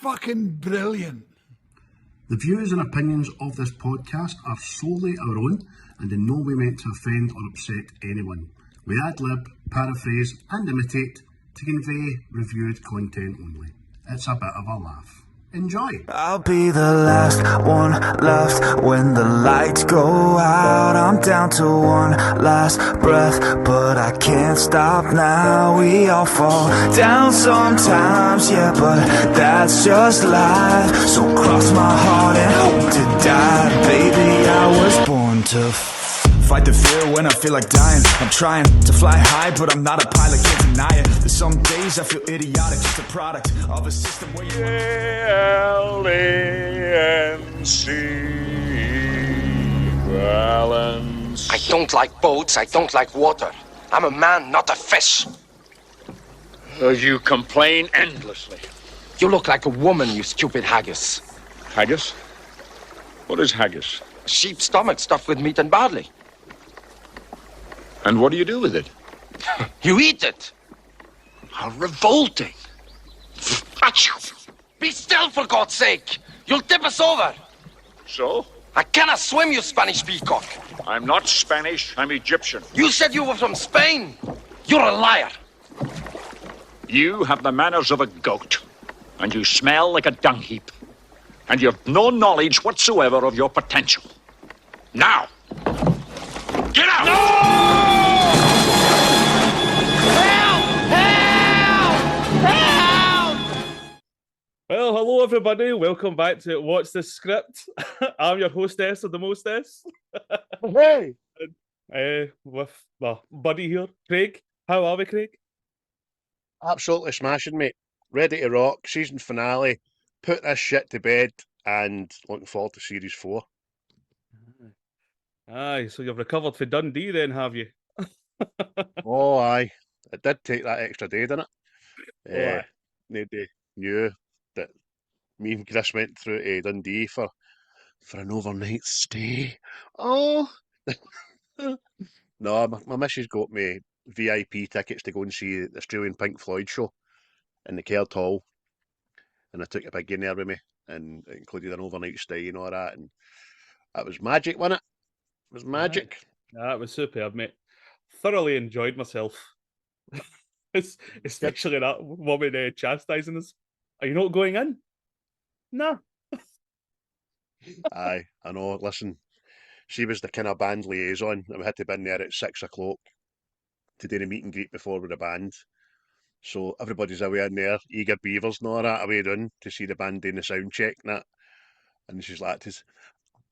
fucking brilliant. The views and opinions of this podcast are solely our own and in no way meant to offend or upset anyone. We ad-lib, paraphrase and imitate to convey reviewed content only. It's a bit of a laugh. Enjoy! I'll be the last one left when the lights go out. I'm down to one last breath, but I can't stop now. We all fall down sometimes, yeah, but that's just life. So cross my heart and hope to die. Baby, I was born to fight the fear when I feel like dying. I'm trying to fly high, but I'm not a pilot, can't deny it. There's some days I feel idiotic, just a product of a system where you L-A-N-C balance. I don't like boats, I don't like water. I'm a man, not a fish. You complain endlessly. You look like a woman, you stupid haggis. Haggis? What is haggis? Sheep's stomach stuffed with meat and barley. And what do you do with it? You eat it. How revolting. Achoo! Be still, for God's sake. You'll tip us over. So? I cannot swim, you Spanish peacock. I'm not Spanish, I'm Egyptian. You said you were from Spain. You're a liar. You have the manners of a goat, and you smell like a dung heap, and you've no knowledge whatsoever of your potential. Now, get out! No! Well, hello everybody. Welcome back to What's the Script. I'm your hostess of the mostess. Hey! With my buddy here, Craig. How are we, Craig? Absolutely smashing, mate. Ready to rock. Season finale. Put this shit to bed and looking forward to series 4. Aye, so you've recovered for Dundee then, have you? Oh, aye. It did take that extra day, didn't it? Aye. Nobody knew that me and Chris went through to Dundee for an overnight stay. Oh! No, my missus got me VIP tickets to go and see the Australian Pink Floyd show in the Caird Hall. And I took a big in there with me and it included an overnight stay and all that. And that was magic, wasn't it? It was magic. Yeah, it was superb, mate. Thoroughly enjoyed myself. Especially that woman chastising us. Are you not going in? No. Aye, I know. Listen, she was the kind of band liaison, and we had to be in there at 6 o'clock to do the meet and greet before with the band. So everybody's away in there, eager beavers and all that, away down to see the band doing the sound check and that. And she's like,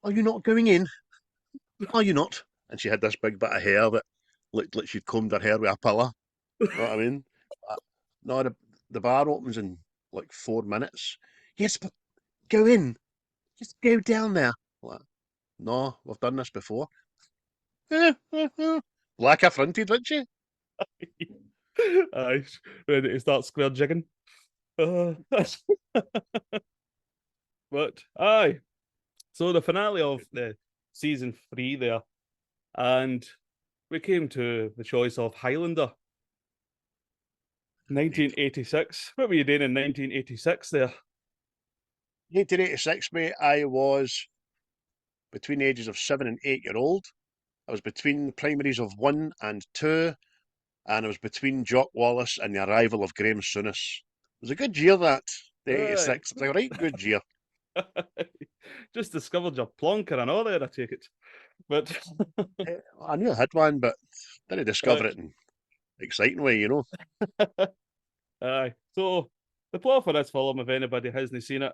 "Are you not going in? Are you not?" And she had this big bit of hair that looked like she'd combed her hair with a pillow. You know what I mean? No, the bar opens in like 4 minutes. Yes, but go in. Just go down there. Like, no, we've done this before. Black affronted, wasn't she? Aye, ready to start square jigging. But aye, so the finale of the season 3 there, and we came to the choice of Highlander. 1986. What were you doing in 1986 there? 1986, mate, I was between the ages of 7 and 8-year-old. I was between the primaries of 1 and 2, and I was between Jock Wallace and the arrival of Graham Souness. It was a good year, that, the 86. It was a right good year. Just discovered your plonker and all there, I take it. But I knew I had one, but didn't discover it in an exciting way, you know. Aye. So the plot for this film, if anybody hasn't seen it,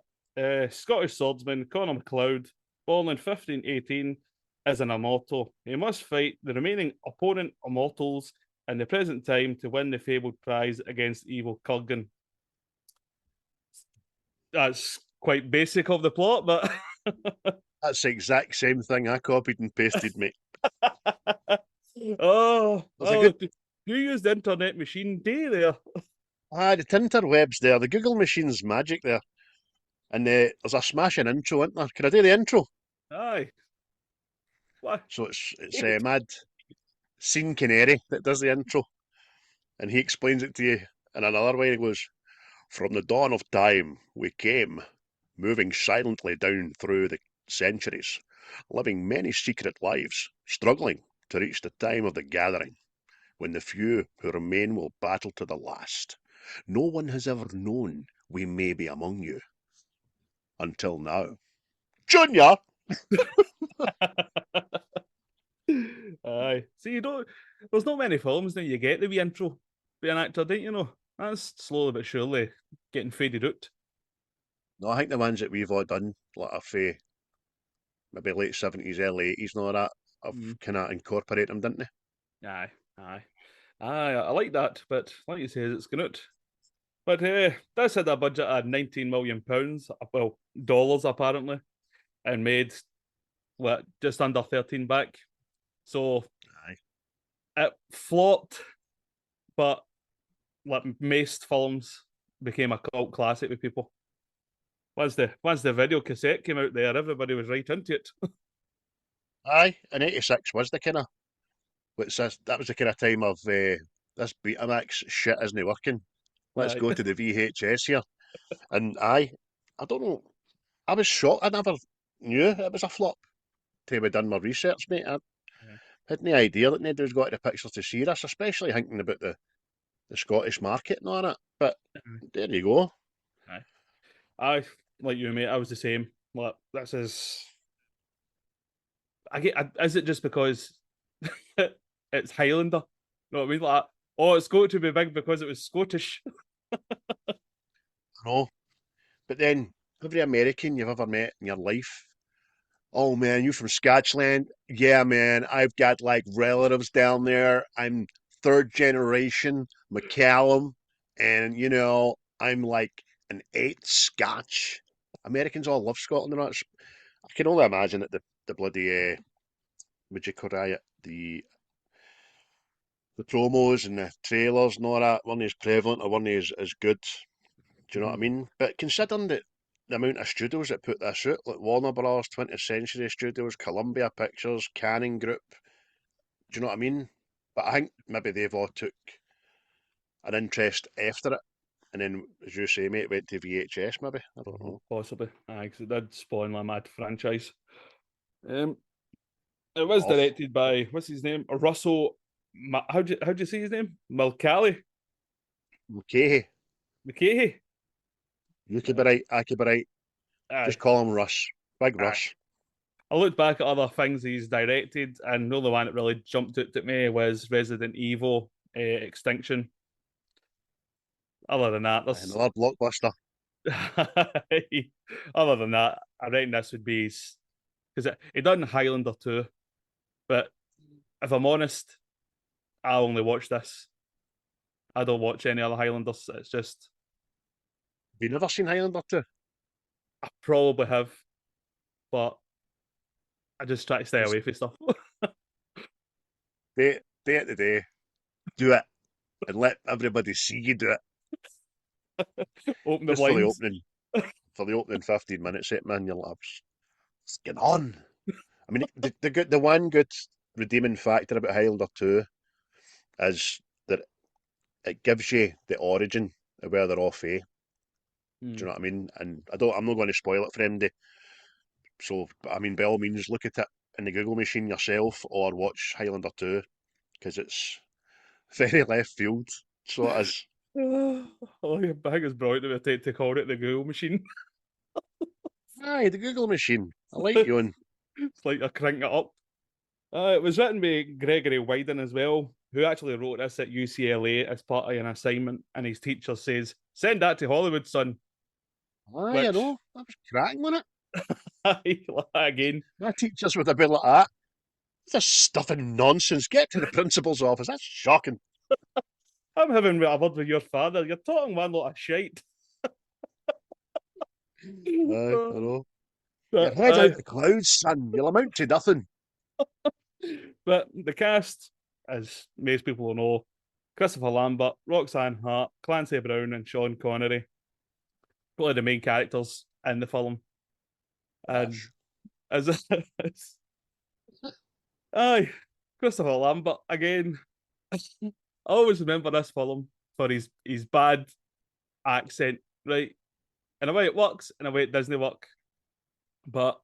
Scottish swordsman Connor Macleod, born in 1518, is an immortal. He must fight the remaining opponent immortals in the present time to win the fabled prize against evil Kurgan. That's quite basic of the plot, but That's the exact same thing I copied and pasted, mate. You used the internet machine day there. The tinterwebs there, the Google machine's magic there. And there's a smashing intro, isn't there? Can I do the intro? Aye. What? So it's Mad Scene Connery that does the intro. And he explains it to you in another way. He goes, From the dawn of time we came, moving silently down through the centuries, living many secret lives, struggling to reach the time of the gathering, when the few who remain will battle to the last. No one has ever known we may be among you. Until now. Junior! Aye. See, you don't. There's not many films that you get the wee intro be an actor, don't you know? That's slowly but surely getting faded out. No, I think the ones that we've all done, like a fae, maybe late 70s, early 80s and all that, I've Mm. kind of incorporated them, didn't they? Aye, aye, aye. I like that, but like you say, it's going out. But this had a budget of £19 million, well, dollars apparently, and made what just under 13 back. So Aye. it flopped, but like most films became a cult classic with people. Once the video cassette came out there, everybody was right into it. Aye, and 86 was the kind of, that was the kind of time of this Betamax shit isn't working. Let's Aye. go to the VHS here. And I don't know, I was shocked. I never knew it was a flop till I done my research, mate. I had no idea that nobody was got to the pictures to see this, especially thinking about the Scottish market and all that. But there you go. Aye. I like you, mate. I was the same. Like this is. I get. Is it just because it's Highlander? You know what I mean? Like, oh, it's got to be big because it was Scottish. I know. But then every American you've ever met in your life, oh man, you from Scotland? Yeah, man, I've got like relatives down there. I'm third generation McCallum, and I'm like an eighth Scotch. Americans all love Scotland, and that's. I can only imagine that the bloody would you call it the promos and the trailers and all that weren't as prevalent or weren't as good. Do you know what I Mhm. mean? But considering the amount of studios that put this out, like Warner Bros, 20th Century Studios, Columbia Pictures, Canning Group, do you know what I mean? But I think maybe they've all took an interest after it, and then, as you say, mate, went to VHS. Maybe I don't know. Possibly, aye, because it did spawn a mad franchise. Um, it was Off directed by what's his name? Russell. How'd you say his name? Mulcahy. Mulcahy. Mulcahy. You could be right. I could be right. Aye, Just call him Russ. Big aye. Russ. I looked back at other things he's directed, and the only one that really jumped out at me was Resident Evil Extinction. Other than that, there's Another blockbuster. other than that, I reckon this would be because he done Highlander too. But if I'm honest, I only watch this. I don't watch any other Highlanders. It's just Have you never seen Highlander 2? I probably have, but I just try to stay Just away from stuff. day at the day. Do it and let everybody see you do it. Open the Just for the blinds. opening, 15 minutes, man, you're like, what's going on? I mean, the one good redeeming factor about Highlander 2 is that it gives you the origin of where they're off, eh? Do you Mm. know what I mean? And I'm not going to spoil it for anybody. So, I mean, by all means, look at it in the Google machine yourself or watch Highlander 2 because it's very left field. So it is. Oh, yeah, I think it's brilliant that we take to call it the Google machine. Aye, the Google machine. I like you on. It's like I crank it up. It was written by Gregory Widen as well, who actually wrote this at UCLA as part of an assignment, and his teacher says, "Send that to Hollywood, son." Aye, I Which, know. That was cracking on it. again, My teachers would have been like that. This stuffing nonsense. Get to the principal's office. That's shocking. I'm having a word with your father. You're talking one lot of shite. Aye, I know. Your but, head out the clouds, son. You'll amount to nothing. but the cast, as most people will know, Christopher Lambert, Roxanne Hart, Clancy Brown, and Sean Connery, probably the main characters in the film. And Gosh. as aye, Christopher Lambert again. I always remember this film for his bad accent, right? In a way it works, in a way it doesn't work. But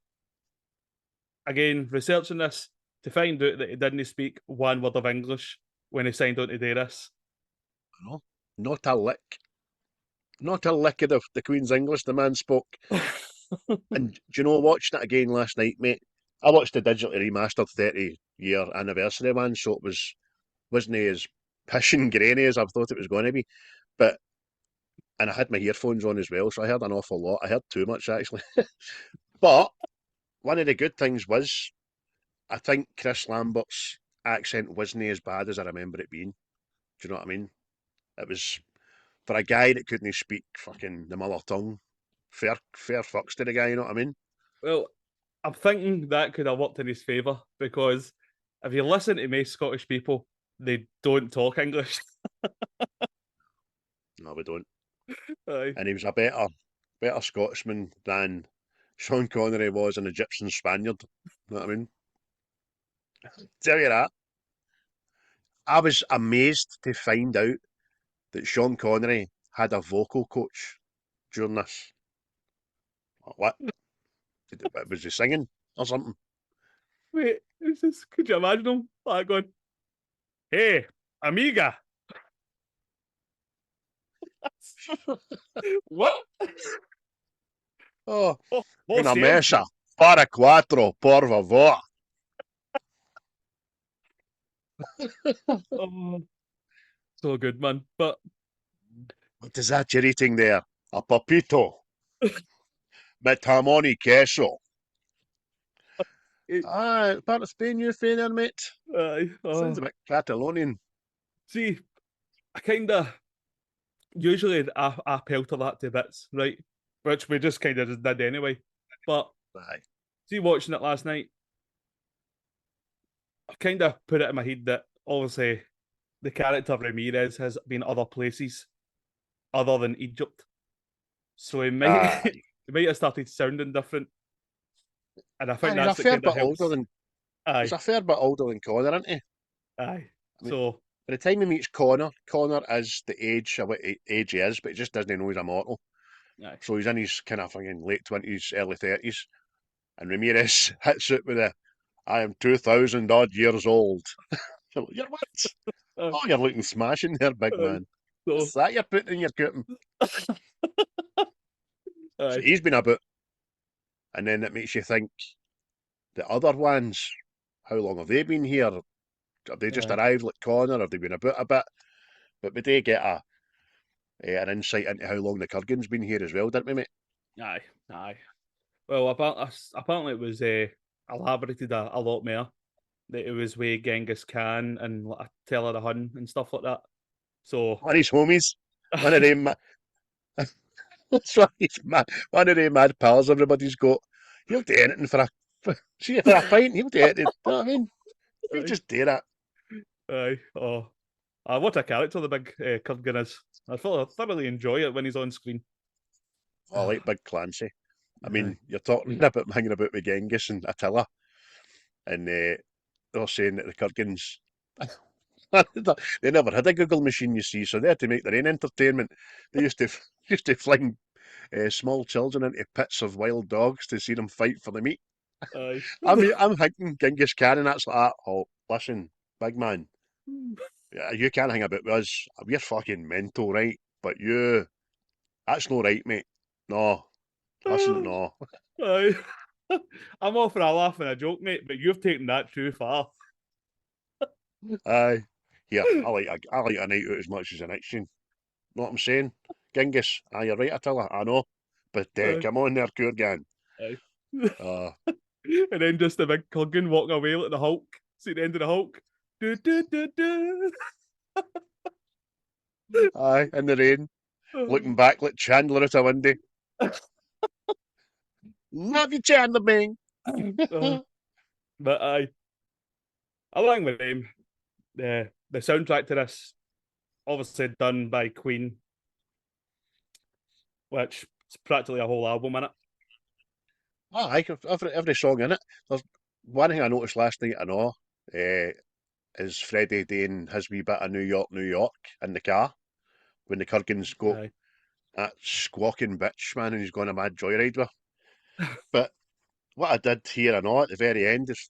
again, researching this to find out that he didn't speak one word of English when he signed on to do this. No, not a lick. Not a lick of the Queen's English the man spoke. And do you know, watching it again last night, mate, I watched the digitally remastered 30-year anniversary one, so it wasn't as pish and grainy as I thought it was going to be. And I had my earphones on as well, so I heard an awful lot. I heard too much, actually. But one of the good things was, I think Chris Lambert's accent wasn't as bad as I remember it being. Do you know what I mean? It was, for a guy that couldn't speak fucking the mother tongue, fair fucks to the guy, you know what I mean? Well, I'm thinking that could have worked in his favour because if you listen to most Scottish people, they don't talk English. No, we don't. Aye. And he was a better Scotsman than Sean Connery was an Egyptian Spaniard. You know what I mean? Tell you that. I was amazed to find out that Sean Connery had a vocal coach during this. What? Was he singing or something? Wait, is this? Could you imagine him like going, "Hey, amiga"? What? Oh, Oh, una você. mesa para cuatro, por favor. Oh, so good, man. But What is that you're eating there? A papito. Mit jamón y queso. it, Part of Spain you're saying there, mate? Sounds oh. a bit Catalonian. See, I kind of usually I pelter that to bits, right? Which we just kind of just did anyway. But Aye. see, watching it last night, I kind of put it in my head that obviously the character Ramirez has been other places other than Egypt, so he might Aye. he might have started sounding different, and I think And he's a that's what fair kind of bit older helps. than he's Aye, a fair bit older than Connor, isn't he? aye. I mean, So by the time he meets Connor, Connor is the age of what age he is, but he just doesn't know he's immortal. aye. So he's in his kind of fucking late 20s, early 30s. And Ramirez hits it with I am 2,000 odd years old. You're what? Aye, Oh, you're looking smashing there, big aye. man. So What's that you're putting in your cupping? So aye, he's been about, and then it makes you think the other ones, how long have they been here? Have they just aye, arrived like Connor? Have they been about a bit? But we did get an insight into how long the Kurgan's been here as well, didn't we, mate? aye, aye. Well, apparently it was elaborated a lot more. That it was with Genghis Khan and like Attila the Hun and stuff like that. So One of his homies, one of them, that's right, one of them mad pals everybody's got. He'll do anything see, for a pint, he'll do it. You know what I mean? He'll aye, just do that. aye. Oh, what a character the big Kurgan is. I thoroughly enjoy it when he's on screen. I like Big Clancy. I Aye. mean, you're talking about hanging about with Genghis and Attila, and they're saying that the Kurgans. They never had a Google machine, you see, so they had to make their own entertainment. They used to used to fling small children into pits of wild dogs to see them fight for the meat. Aye. I'm thinking Genghis Khan, and that's like, oh, listen, big man, you can't hang about with us. We're fucking mental, right? But that's no right, mate. No, listen, no. Aye. I'm all for a laugh and a joke, mate, but you've taken that too far. Aye. Here, I like a night out as much as the next one. Know what I'm saying? Genghis, you're right, Attila, I know. But Aye. come on there, Kurgan. Aye. Uh, And then just a big Kurgan walking away like the Hulk. See the end of the Hulk. Do, do, do, do. aye, in the rain, looking back like Chandler out a window. Love you, Chandler Bing. But along with them, the soundtrack to this, obviously done by Queen, which is practically a whole album in it. Aye, every song in it. There's one thing I noticed last night, I know, is Freddie doing his wee bit of New York, New York in the car when the Kurgans go. Aye. that squawking bitch, man, who's going a mad joyride with. But what I did here and all at the very end is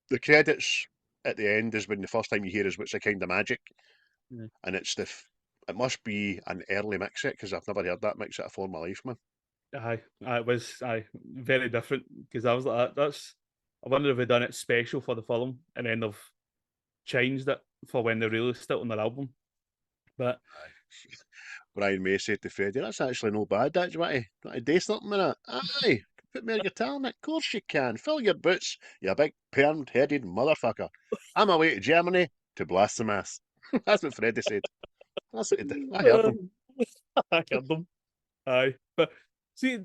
the credits at the end is when the first time you hear is what's the kind of magic, and it's it must be an early mix it because I've never heard that mix it before in my life, man. It was very different because I was like, I wonder if they've done it special for the film and then they've changed it for when they released it on their album. But Brian May said to Freddie, "That's actually no bad. That's want to do something with it. Aye, put more guitar in it. Of course you can. Fill your boots, you big permed-headed motherfucker. I'm away to Germany to blast the mass." That's what Freddie said. That's what he did. I heard him. I heard them. Aye. But see,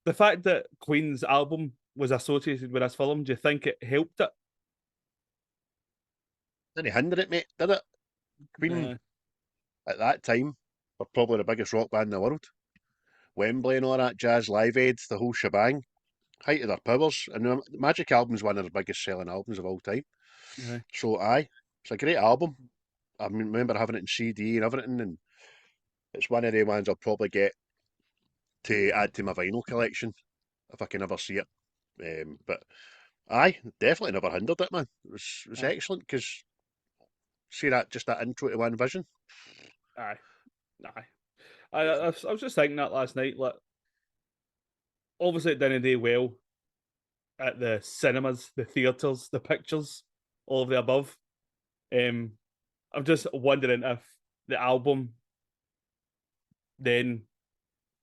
the fact that Queen's album was associated with this film, do you think it helped it? Didn't hinder it, mate, did it? Queen, at that time, were probably the biggest rock band in the world. Wembley and all that, Jazz Live Aid, the whole shebang. Height of their powers. And the Magic album's one of their biggest selling albums of all time. So, aye, it's a great album. I remember having it in CD and everything, and it's one of the ones I'll probably get to add to my vinyl collection if I can ever see it. But aye, definitely never hindered it, man. It was excellent because see that intro to One Vision. Aye. I was just thinking that last night. Like, obviously, it didn't do well at the cinemas, the theatres, the pictures, all of the above. I'm just wondering if the album then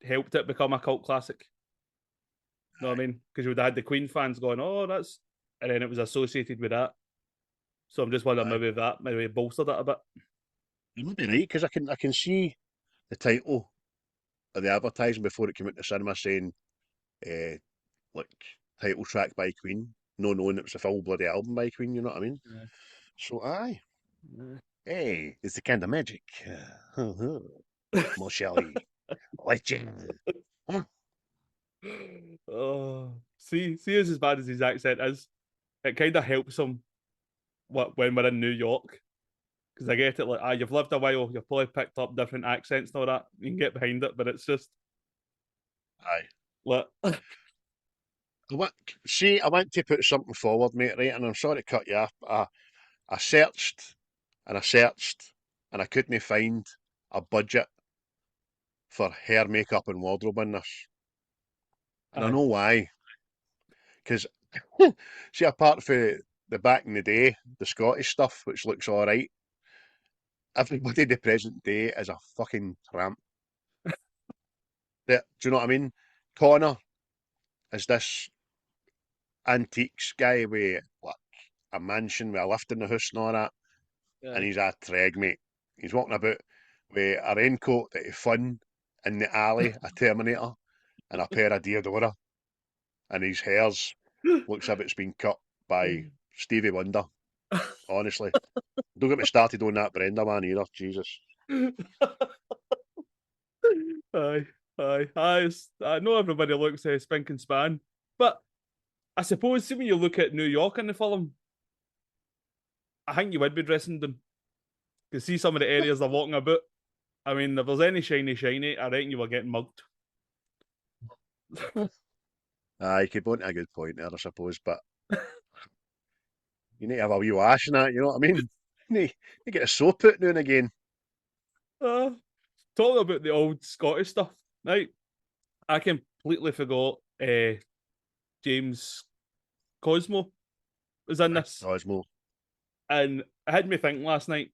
helped it become a cult classic. You know what I mean? Because you would have had the Queen fans going, "Oh, that's," and then it was associated with that. So I'm just wondering maybe bolstered it a bit. You might be right because I can see the title of the advertising before it came out to cinema saying, like title track by Queen, no knowing it was a full bloody album by Queen. You know what I mean? Yeah. So aye, hey, it's the kind of magic. Mulcahy, legend. Oh, see, as bad as his accent is, it kind of helps him when we're in New York. Because I get it, like, you've lived a while, you've probably picked up different accents and all that. You can get behind it, but it's just, Aye. like, I want to put something forward, mate, right? And I'm sorry to cut you off. I searched and I searched and I couldn't find a budget for hair, makeup, and wardrobe in this. And I know why. Because, see, apart from the back in the day, the Scottish stuff, which looks alright, everybody in the present day is a fucking tramp. Do you know what I mean? Connor is this antiques guy with like a mansion with a lift in the house and all that, and he's a treg, mate. He's walking about with a raincoat that he fun in the alley, a Terminator, and a pair of deodora, and his hair's looks like it's been cut by Stevie Wonder. Honestly, don't get me started on that Brenda man either. Jesus. Aye. I know everybody looks spink and span, but I suppose, see, when you look at New York in the film, I think you would be dressing them. Because see some of the areas they're walking about. I mean, if there's any shiny, I reckon you were getting mugged. You could point to a good point there, I suppose, but you need to have a wee wash and that, you know what I mean? You need to get a soap out now and again. Talking about the old Scottish stuff, right? I completely forgot James Cosmo was in this. Cosmo. And it had me thinking last night,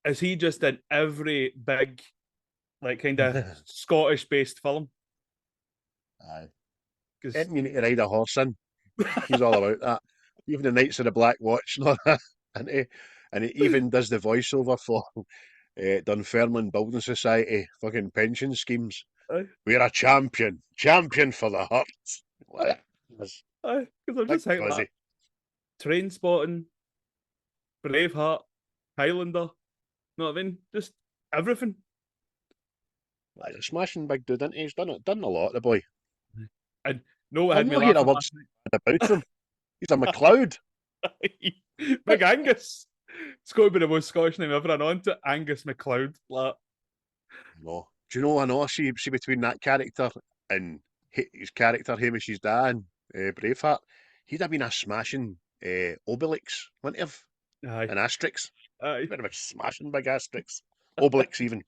is he just in every big, like, kind of Scottish-based film? Aye. You need to ride a horse in. He's all about that. Even the Knights of the Black Watch and all that. And he even does the voiceover for Dunfermline Building Society fucking pension schemes. Aye. We're a champion for the Hart. Because I'm just thinking that. Train Spotting, Braveheart, Highlander, know what I mean? Just everything. He's a smashing big dude, isn't he? He's done a lot, the boy. And no, what had me laughing laughing about him. He's a Macleod. Big Angus. It's got to be the most Scottish name ever, and on to Angus Macleod. Like, No. Do you know, I know, see between that character and his character, Hamish's dad, Braveheart, he'd have been a smashing Obelix, wouldn't he have? Aye. An Asterix. Aye. Bit of a smashing big Asterix. Obelix, even.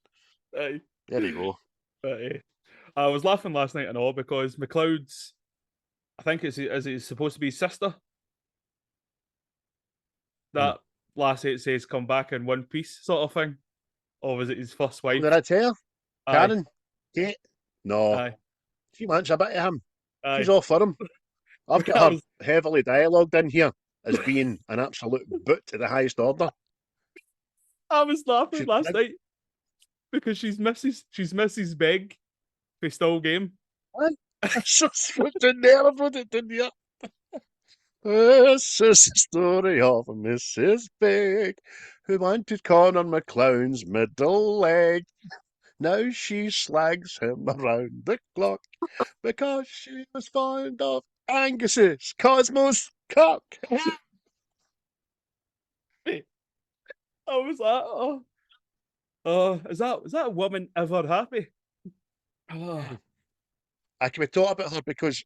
Aye. There you go. But, I was laughing last night and all because Macleod's, I think it's supposed to be his sister. That lassie it says come back in one piece sort of thing. Or was it his first Oh, wife? did I tell you? Aye. Karen? Kate? No. Aye. She wants a bit of him. She's Aye. all for him. I've got I her was heavily dialogued in here as being an absolute boot to the highest order. I was laughing She, last night because she's Mrs. Big for Still Game. It's just what the nerve of it, didn't you? This is the story of Mrs. Big, who wanted Connor Macleod's middle leg. Now she slags him around the clock because she was fond of Angus's Cosmos cock. I was like, is that woman ever happy? Oh, I can we talk about her because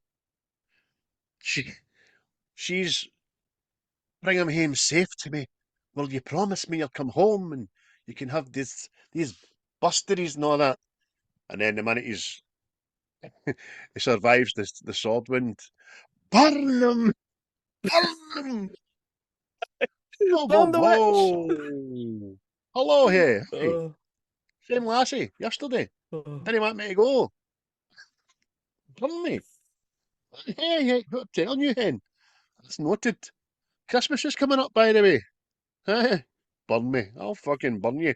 she's bring him home safe to me. Will you promise me you'll come home and you can have these busteries and all that? And then the minute he survives the sword wind, burn him! Burn him! Whoa, whoa, burn the witch! whoa! Hello, hey, hey, Oh, same lassie yesterday. oh, Didn't want me to go. Burn me. Hey, hey, what I'm telling you, hen. That's noted. Christmas is coming up, by the way. Hey, burn me. I'll fucking burn you.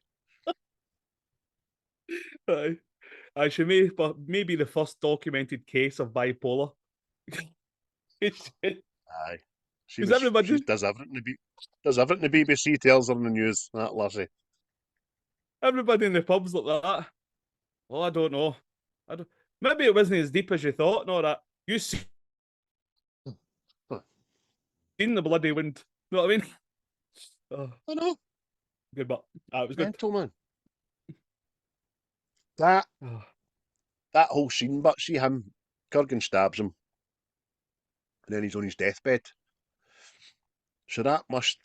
aye. She may be the first documented case of bipolar. Because Aye. She everybody, does everything the BBC tells her in the news, that lassie. everybody in the pubs like that. Well, I don't know. Maybe it wasn't as deep as you thought. No, that you seen the bloody wind. You know what I mean? Oh, I know, good, but it was good. mental man. That Oh, that whole scene, but see him, Kurgan stabs him, and then he's on his deathbed. So that must,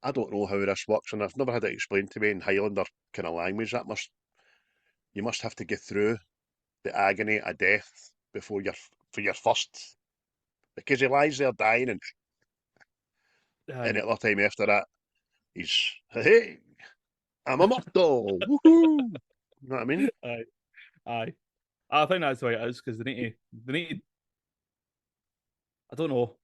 I don't know how this works, and I've never had it explained to me in Highlander kind of language. You must have to get through the agony of death before for your first, because he lies there dying, and aye, any other time after that, he's, hey, I'm immortal, woohoo! You know what I mean? aye, aye. I think that's the way it is because they need to, I don't know,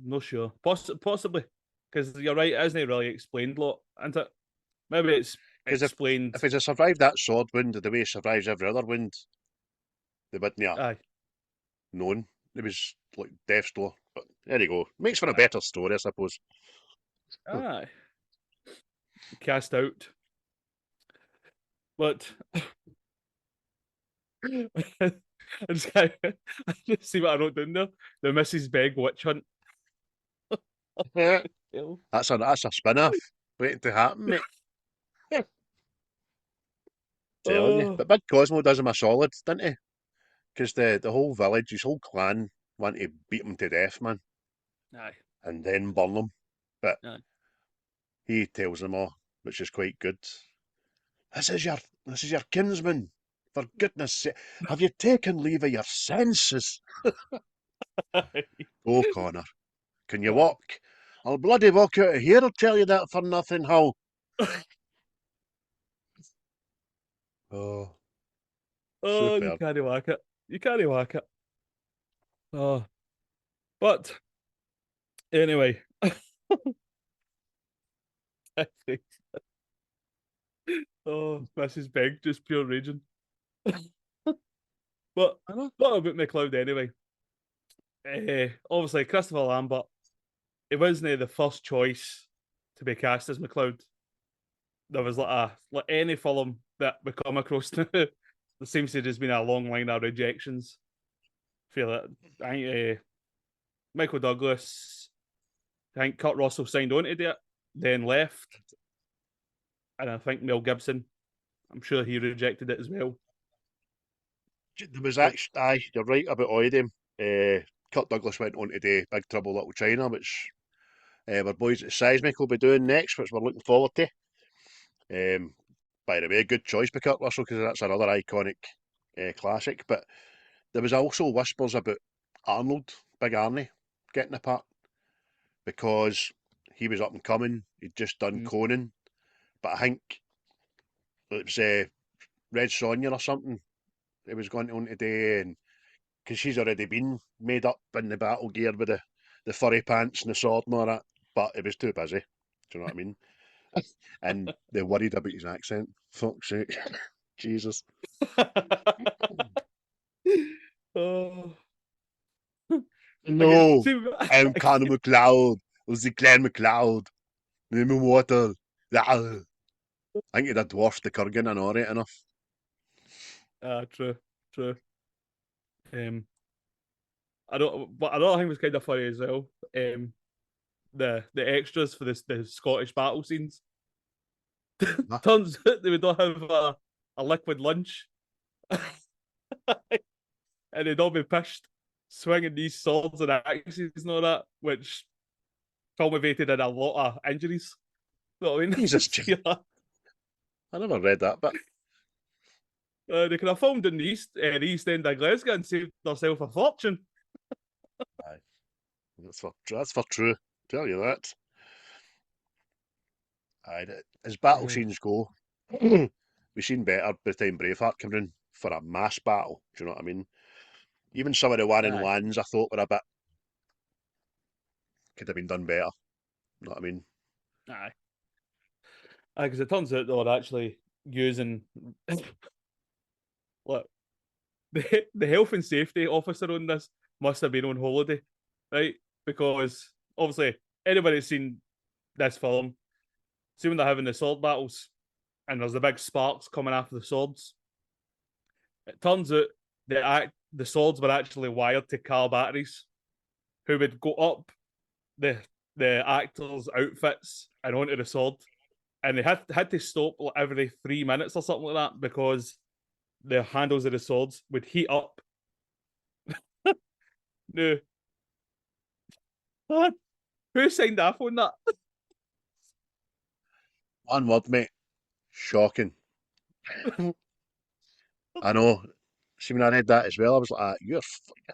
no sure, possibly because you're right, it isn't really explained a lot, isn't it? Maybe it's Because explained. if he'd have survived that sword wound the way he survives every other wound, they wouldn't have Aye, known. It was like death's door. But there you go. Makes for a better story, I suppose. aye, cast out, but I I just see what I wrote down there. The Mrs. Beg witch hunt. Ew. That's a spin-off waiting to happen, mate. Telling you. Oh, But Big Cosmo does him a solid, didn't he? Because the whole village, his whole clan, want to beat him to death, man, aye, and then burn him. But aye. he tells them all, which is quite good. This is your kinsman. For goodness sake, have you taken leave of your senses? Oh, Connor, can you walk? I'll bloody walk out of here, I'll tell you that for nothing, how? Oh, Oh, you superb. can't whack it. You can't whack it. Oh, but anyway, oh, Mrs. Beg just pure raging. But I know. not about McLeod anyway. Obviously, Christopher Lambert, he wasn't the first choice to be cast as McLeod. There was like any film that we come across now, there seems to have just been a long line of rejections. Feel that I think Michael Douglas, I think Kurt Russell signed on to do it, then left, and I think Mel Gibson I'm sure he rejected it as well. There was actually, aye, you're right about all of them. Kirk Douglas went on to do Big Trouble Little China, which our boys at Seismic will be doing next, which we're looking forward to. By the way, good choice by Kurt Russell, because that's another iconic classic. But there was also whispers about Arnold, Big Arnie, getting the part, because he was up and coming. He'd just done Conan, but I think it was Red Sonja or something it was going on today, and because she's already been made up in the battle gear with the furry pants and the sword and all that, but it was too busy. Do you know what I mean? And they worried about his accent. Fuck's sake. Jesus. Oh. No, See, I'm Connor Macleod. I was the Glenn Macleod. I'm immortal. I think he'd have dwarfed the Kurgan and all right enough. True, true. But another thing was kind of funny as well. The extras for the Scottish battle scenes. Turns out they would all have a liquid lunch, and they'd all be pished, swinging these swords and axes and all that, which culminated in a lot of injuries. You know what I mean? Jesus, I never read that, but they could have filmed in the East End of Glasgow and saved themselves a fortune. aye, that's for true. Tell you that. Aye, as battle scenes go, we've seen better by the time Braveheart came in for a mass battle. Do you know what I mean? Even some of the Warren Aye. lands I thought were a bit could have been done better. You know what I mean? Aye. Because it turns out they were actually using look, the health and safety officer on this must have been on holiday, right? Because obviously anybody that's seen this film, see when they're having the sword battles and there's the big sparks coming after the swords. It turns out the swords were actually wired to car batteries, who would go up the actors' outfits and onto the sword, and they had to stop every 3 minutes or something like that because the handles of the swords would heat up. No, who signed off on that? One word, mate. Shocking. I know. See, when I read that as well, I was like, you're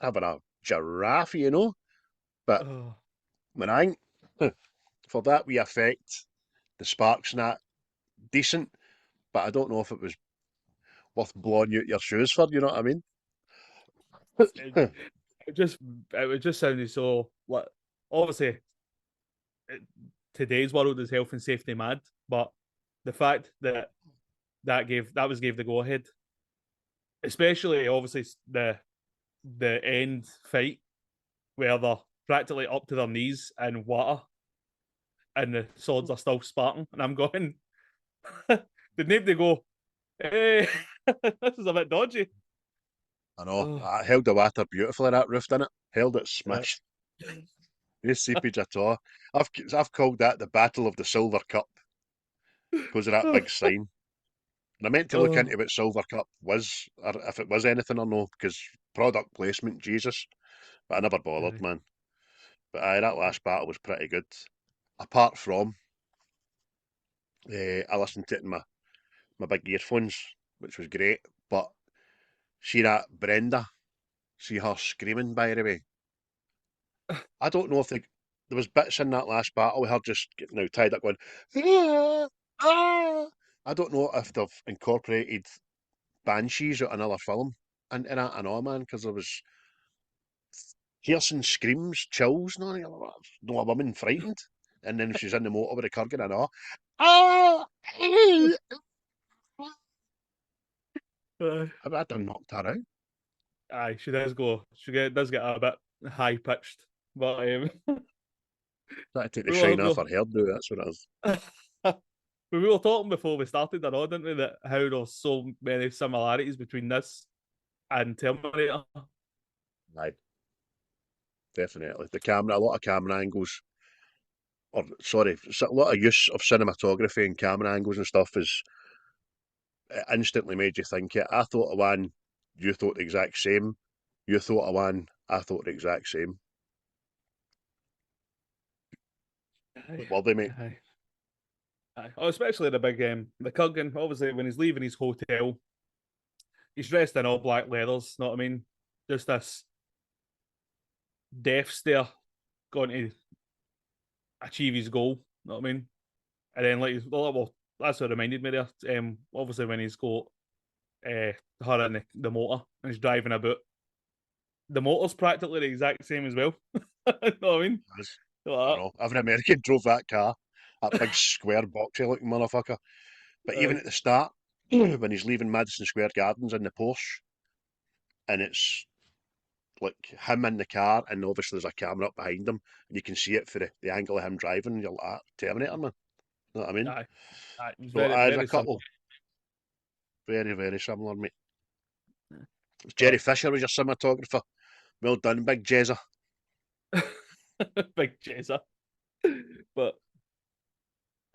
having a giraffe, you know? But when I for that wee effect, the sparks and that, decent, but I don't know if it was worth blowing out your shoes for, you know what I mean? it, it was just sounding so like obviously today's world is health and safety mad, but the fact that gave the go ahead, especially obviously the end fight where they're practically up to their knees in water and the swords are still sparking, and I'm going, did nobody go, hey, this is a bit dodgy? I know. I held the water beautifully, that roof, didn't it? Held it Yeah. smashed. No seepage at all. I've called that the Battle of the Silver Cup because of that big sign. And I meant to look into what Silver Cup was, or if it was anything or no, because product placement, Jesus. But I never bothered, man. But aye, that last battle was pretty good. Apart from, I listened to it in my big earphones, which was great. But see that Brenda, see her screaming, by the way. I don't know if there was bits in that last battle with her just getting now tied up going, ah, ah. I don't know if they've incorporated Banshees out another film into that and all, man, because there was piercing screams, chills, no, a woman frightened. And then she's in the motor with the Kurgan and all. Ah! I done knocked her out. Aye, she does go. Does get a bit high pitched, but That take the shine off her hairdo. That's what it is. we were talking before we started, didn't we, that how there's so many similarities between this and Terminator. Aye, definitely. A lot of camera angles, a lot of use of cinematography and camera angles and stuff it instantly made you think it. I thought of one, you thought the exact same. You thought of one, I thought the exact same. Aye. Well, they mate. Aye. Aye. Oh, especially the big the Kurgan, obviously when he's leaving his hotel, he's dressed in all black leathers, know what I mean? Just this death stare going to achieve his goal, know what I mean? And then well, that's what reminded me there. Obviously when he's got her in the motor and he's driving about. The motor's practically the exact same as well. Know what I mean? I Like know. Every American drove that car. That big square boxy looking motherfucker. But even that. at the start, when he's leaving Madison Square Gardens in the Porsche, and it's like him in the car, and obviously there's a camera up behind him, and you can see it for the angle of him driving, and you're like, ah, Terminator, man. You know what I mean? Aye, aye, it was So very, there's a very similar. couple. Very, very similar, mate. Gerry But Fisher was your cinematographer. Well done, big Jezza. big chaser. But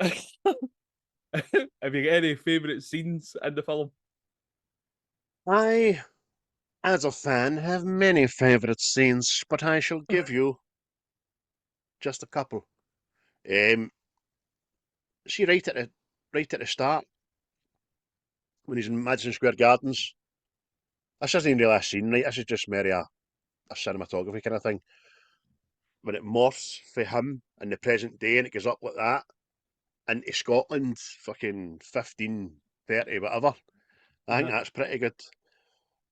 have you got any favourite scenes in the film? I, as a fan, have many favourite scenes, but I shall give you just a couple. Um, see, right at the start, when he's in Madison Square Gardens, this isn't really a scene, right? This is just merely a cinematography kind of thing. When it morphs for him in the present day and it goes up like that into Scotland, fucking 1530, whatever. I think that's pretty good.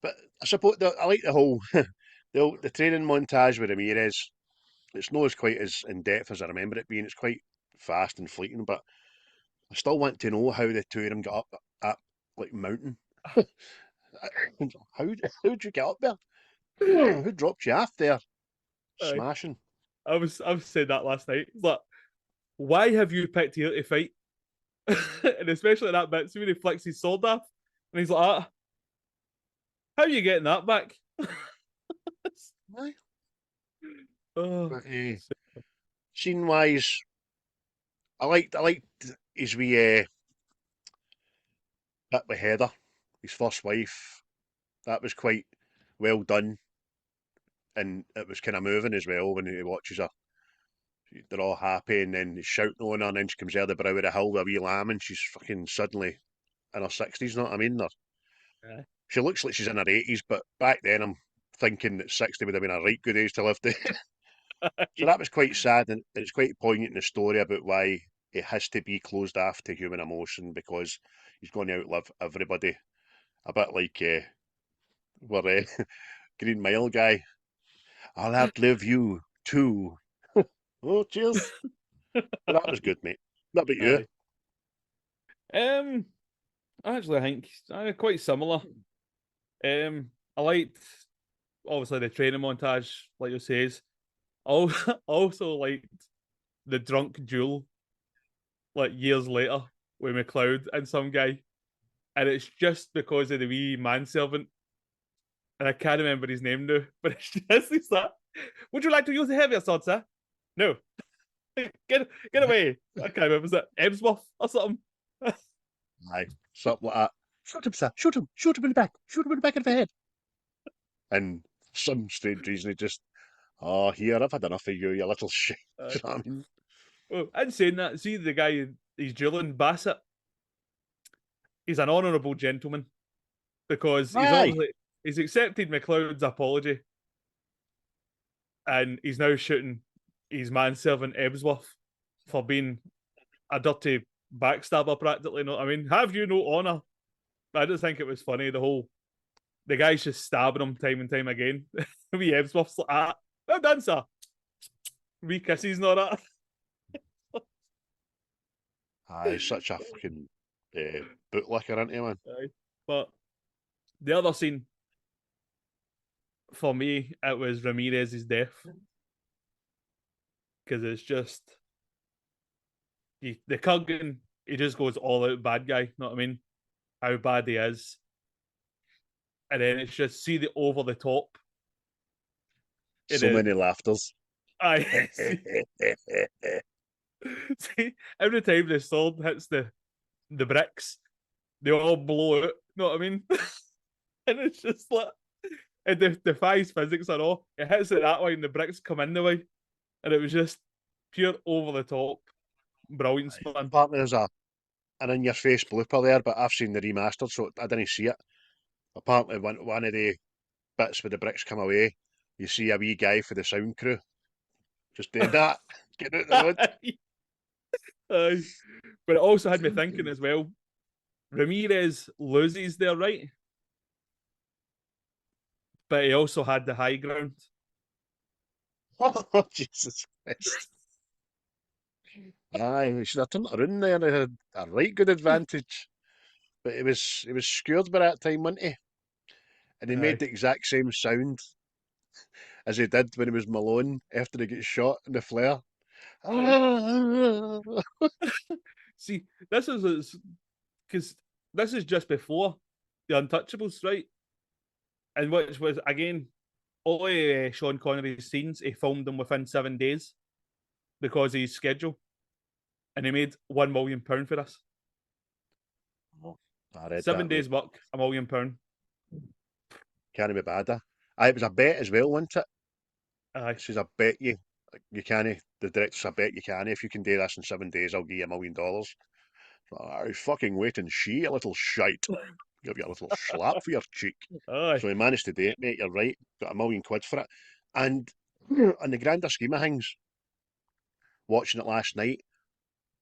But I suppose I like the whole the training montage with Ramirez. It's not as quite as in depth as I remember it being. It's quite fast and fleeting, but I still want to know how the two of them got up that like mountain. How'd you get up there? Who dropped you off there? Aye. Smashing. I was saying that last night. It's like, why have you picked here to fight? And especially that bit, so when he flicks his sword off, and he's like, ah, how are you getting that back? Aye. Oh, But, scene wise, I liked his wee bit with Heather, his first wife. That was quite well done, and it was kind of moving as well when he watches her. They're all happy, and then he's shouting on her, and then she comes out of the brow of the hill with a wee lamb, and she's fucking suddenly in her 60s, know what I mean? yeah. She looks like she's in her 80s, but back then I'm thinking that 60 would have been a right good age to live to. So that was quite sad, and it's quite poignant in the story about why it has to be closed off to human emotion because he's going to outlive everybody. A bit like where Green Mile guy, I'll outlive you too. Oh, cheers. But that was good, mate. What about you? Aye. Actually, I think quite similar. I liked obviously the training montage, like you says. Also liked the drunk duel, like years later with McLeod and some guy, and it's just because of the wee manservant, and I can't remember his name now, but it's that. Would you like to use the heavier sword, sir? No. Get away. I can't remember. Was it Ebsworth or something? Aye, something like that. Shoot him, sir. Shoot him. Shoot him in the back. Shoot him in the back of the head. And some strange reason he just, oh, here, I've had enough of you, you little shit. Do you know what I mean? Oh, and saying that, see the guy he's dueling Bassett. He's an honourable gentleman because Aye. he's accepted McLeod's apology, and he's now shooting his manservant Ebsworth for being a dirty backstabber, practically. Know what I mean? Have you no honour? I just think it was funny. The guy's just stabbing him time and time again. Wee Ebsworth's like, ah, well done, sir. Wee kisses and all that. Aye, such a fucking bootlicker, isn't he, man? Aye. But the other scene for me, it was Ramirez's death because it's just the Kurgan. He just goes all out bad guy. Know what I mean? How bad he is, and then it's just see the over the top. So many laughters. I see every time the sword hits the bricks, they all blow out. Know what I mean? And it's just like it defies physics at all. It hits it that way, and the bricks come in the way, and it was just pure over the top brilliance, man. Apparently there's an in-your-face blooper there, but I've seen the remastered, so I didn't see it. Apparently one of the bits where the bricks come away, you see a wee guy for the sound crew just doing that, getting out the road. Aye. But it also had me thinking as well. Ramirez loses there, right? But he also had the high ground. Oh, Jesus Christ. Aye, we should have turned it around there and had a right good advantage. But he was scared by that time, wasn't he? And he Aye. made the exact same sound as he did when he was Malone after he gets shot in the flare. See, this is because this is just before the Untouchables, right? And which was again all of Sean Connery's scenes. He filmed them within 7 days because of his schedule, and he made £1 million for this. I read 7 that, mate. days work, £1 million. Can't be bad. It was a bet as well, wasn't it? Aye. It says, I bet you can't. The director's, I bet you can. If you can do this in 7 days, I'll give you $1 million. I fucking wait and see, a little shite. Give you a little slap for your cheek. Aye. So he managed to do it, mate. You're right. Got £1 million for it. And in the grander scheme of things, watching it last night,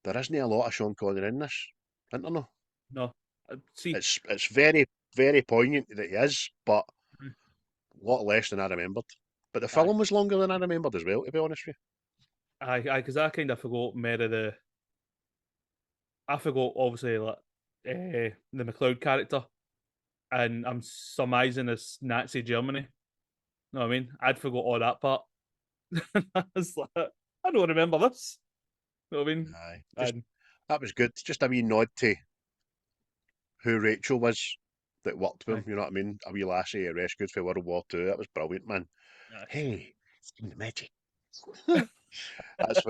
there isn't a lot of Sean Connery in this. Isn't there, no? No. See, It's very, very poignant that he is, but a lot less than I remembered. But the film was longer than I remembered as well, to be honest with you. aye, because I kind of forgot more of the. I forgot obviously like the Macleod character, and I'm surmising it's Nazi Germany. Know what I mean? I'd forgot all that part. I was like, I don't remember this. Know what I mean? Aye. And That was good. Just a wee nod to who Rachel was that worked with him, aye, you know what I mean? A wee lassie rescued for World War II. That was brilliant, man. aye. Hey, it's in the magic. That's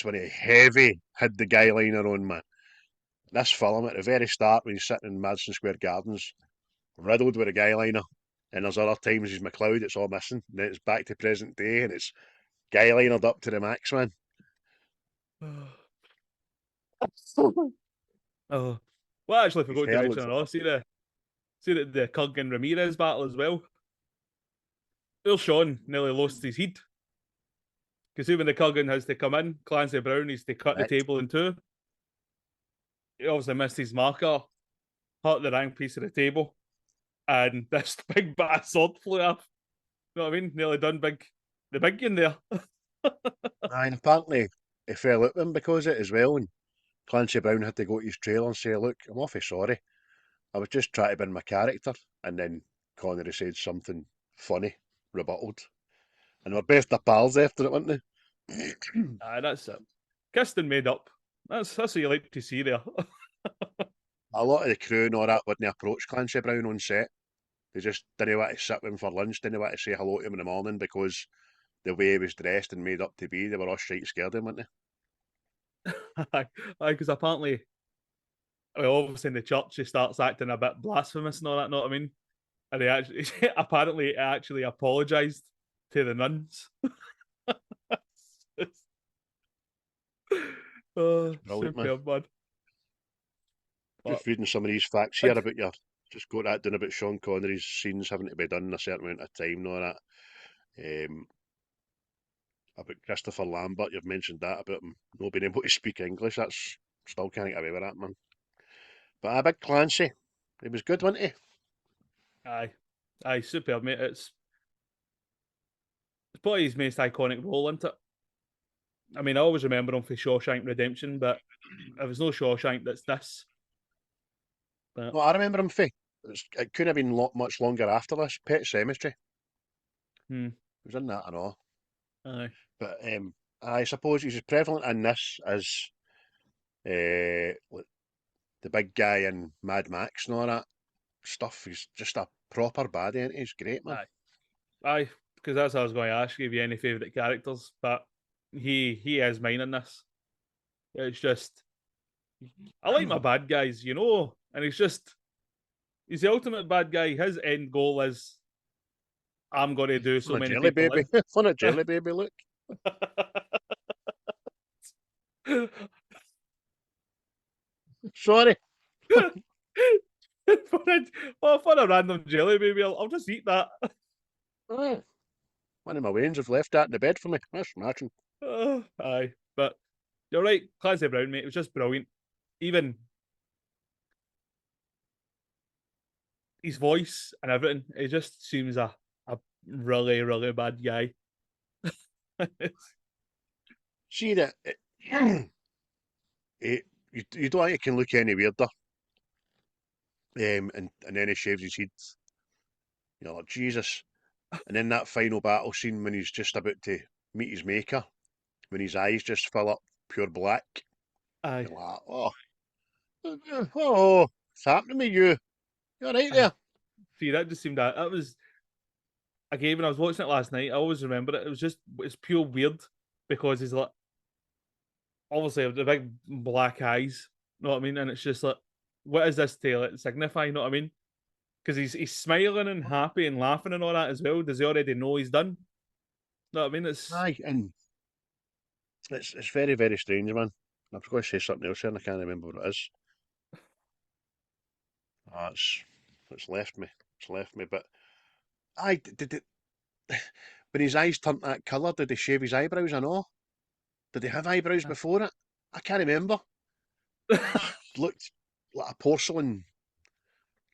when he heavy had the guy liner on, man. This film at the very start when he's sitting in Madison Square Gardens, riddled with a guy liner. And there's other times he's Macleod, it's all missing. And then it's back to present day and it's guy linered up to the max, man. Oh, well, I actually forgot His to hair mention. looks See the Kurgan Ramirez battle as well. Well, Sean nearly lost his head because when the Kurgan has to come in, Clancy Brown needs to cut the right. table in two. He obviously missed his marker, hurt the rank piece of the table, and this big bat sword flew off. You know what I mean? Nearly done the big one there. Aye, and apparently he fell out with him because of it as well. And Clancy Brown had to go to his trailer and say, look, I'm awfully sorry. I was just trying to be in my character. And then Connery said something funny, rebutted. And we're both the pals after it, weren't they? Aye, that's it. Kissed and made up. That's what you like to see there. A lot of the crew and all that wouldn't approach Clancy Brown on set. They just didn't want to sit with him for lunch, didn't want to say hello to him in the morning because the way he was dressed and made up to be, they were all shite scared of him, weren't they? Aye, because apparently, well, obviously in the church he starts acting a bit blasphemous and all that. Know what I mean? And he actually, apparently, apologised to the nuns. Oh, Brilliant, man. superb, man. Just reading some of these facts here about just got that down about Sean Connery's scenes having to be done in a certain amount of time and all that. About Christopher Lambert, you've mentioned that about him not being able to speak English. That's still can't get away with that, man. But a big Clancy, he was good, wasn't he? Aye, superb, mate. It's probably his most iconic role, isn't it? I mean, I always remember him for Shawshank Redemption, but if it's no Shawshank, that's this. But, No, I remember him for. It couldn't have been much longer after this. Pet Cemetery. He was in that and all. aye. But I suppose he's as prevalent in this as the big guy in Mad Max and all that stuff. He's just a proper baddie, and he's great, man. Aye, because that's what I was going to ask you. Have you any favourite characters? But he is mine in this. It's just I like my bad guys, you know, and he's the ultimate bad guy. His end goal is, I'm going to do so Fun of many jelly people baby. Fun of jelly baby, look. in. Sorry. For a random jelly baby, I'll just eat that. One of my wains have left that in the bed for me. That's smashing. Aye, but you're right, Clancy Brown, mate. It was just brilliant. Even his voice and everything, it just seems a really, really bad guy. See that you don't think it can look any weirder. And then he shaves his head. You're like, Jesus. And then that final battle scene when he's just about to meet his maker, when his eyes just fill up pure black. Aye. You're like, oh, what's happening with you? You're right there. See, that just seemed that was again when I was watching it last night. I always remember it. It's pure weird because he's like obviously the big black eyes. You know what I mean? And it's just like, what is this to signify? You know what I mean? Because he's smiling and happy and laughing and all that as well. Does he already know he's done? You know what I mean? It's Aye, and it's very, very strange, man. I was going to say something else here and I can't remember what it is. It's left me. It's left me. But aye, did it when his eyes turned that colour, did he shave his eyebrows and all? Did he have eyebrows before it? I can't remember. It looked like a porcelain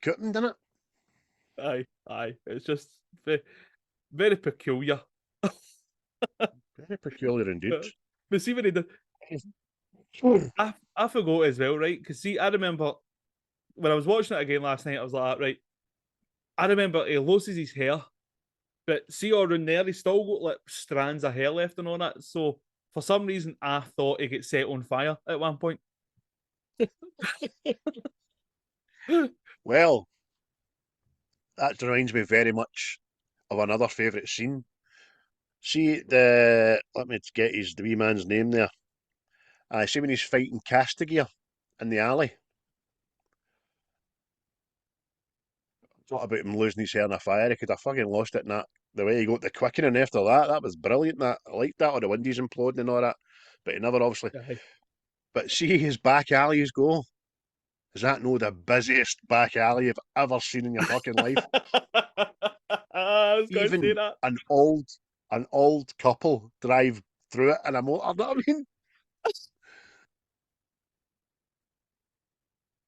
curtain, didn't it? aye. It's just very, very peculiar. Very peculiar indeed. But see when he did, I forgot as well, right? Because see, I remember when I was watching it again last night, I was like, right. I remember he loses his hair, but see all around there, he's still got like strands of hair left and all that. So for some reason, I thought he gets set on fire at one point. Well, that reminds me very much of another favourite scene. See let me get the wee man's name there. I see when he's fighting Castigear in the alley. Thought about him losing his hair in a fire. He could have fucking lost it in that. The way he got the quickening after that was brilliant. That I liked that, or the windies imploding and all that. But he never obviously. Aye. But see his back alleys go. Is that no the busiest back alley you've ever seen in your fucking life? I was going to say Even that. an old couple drive through it in a motor. You know what I mean?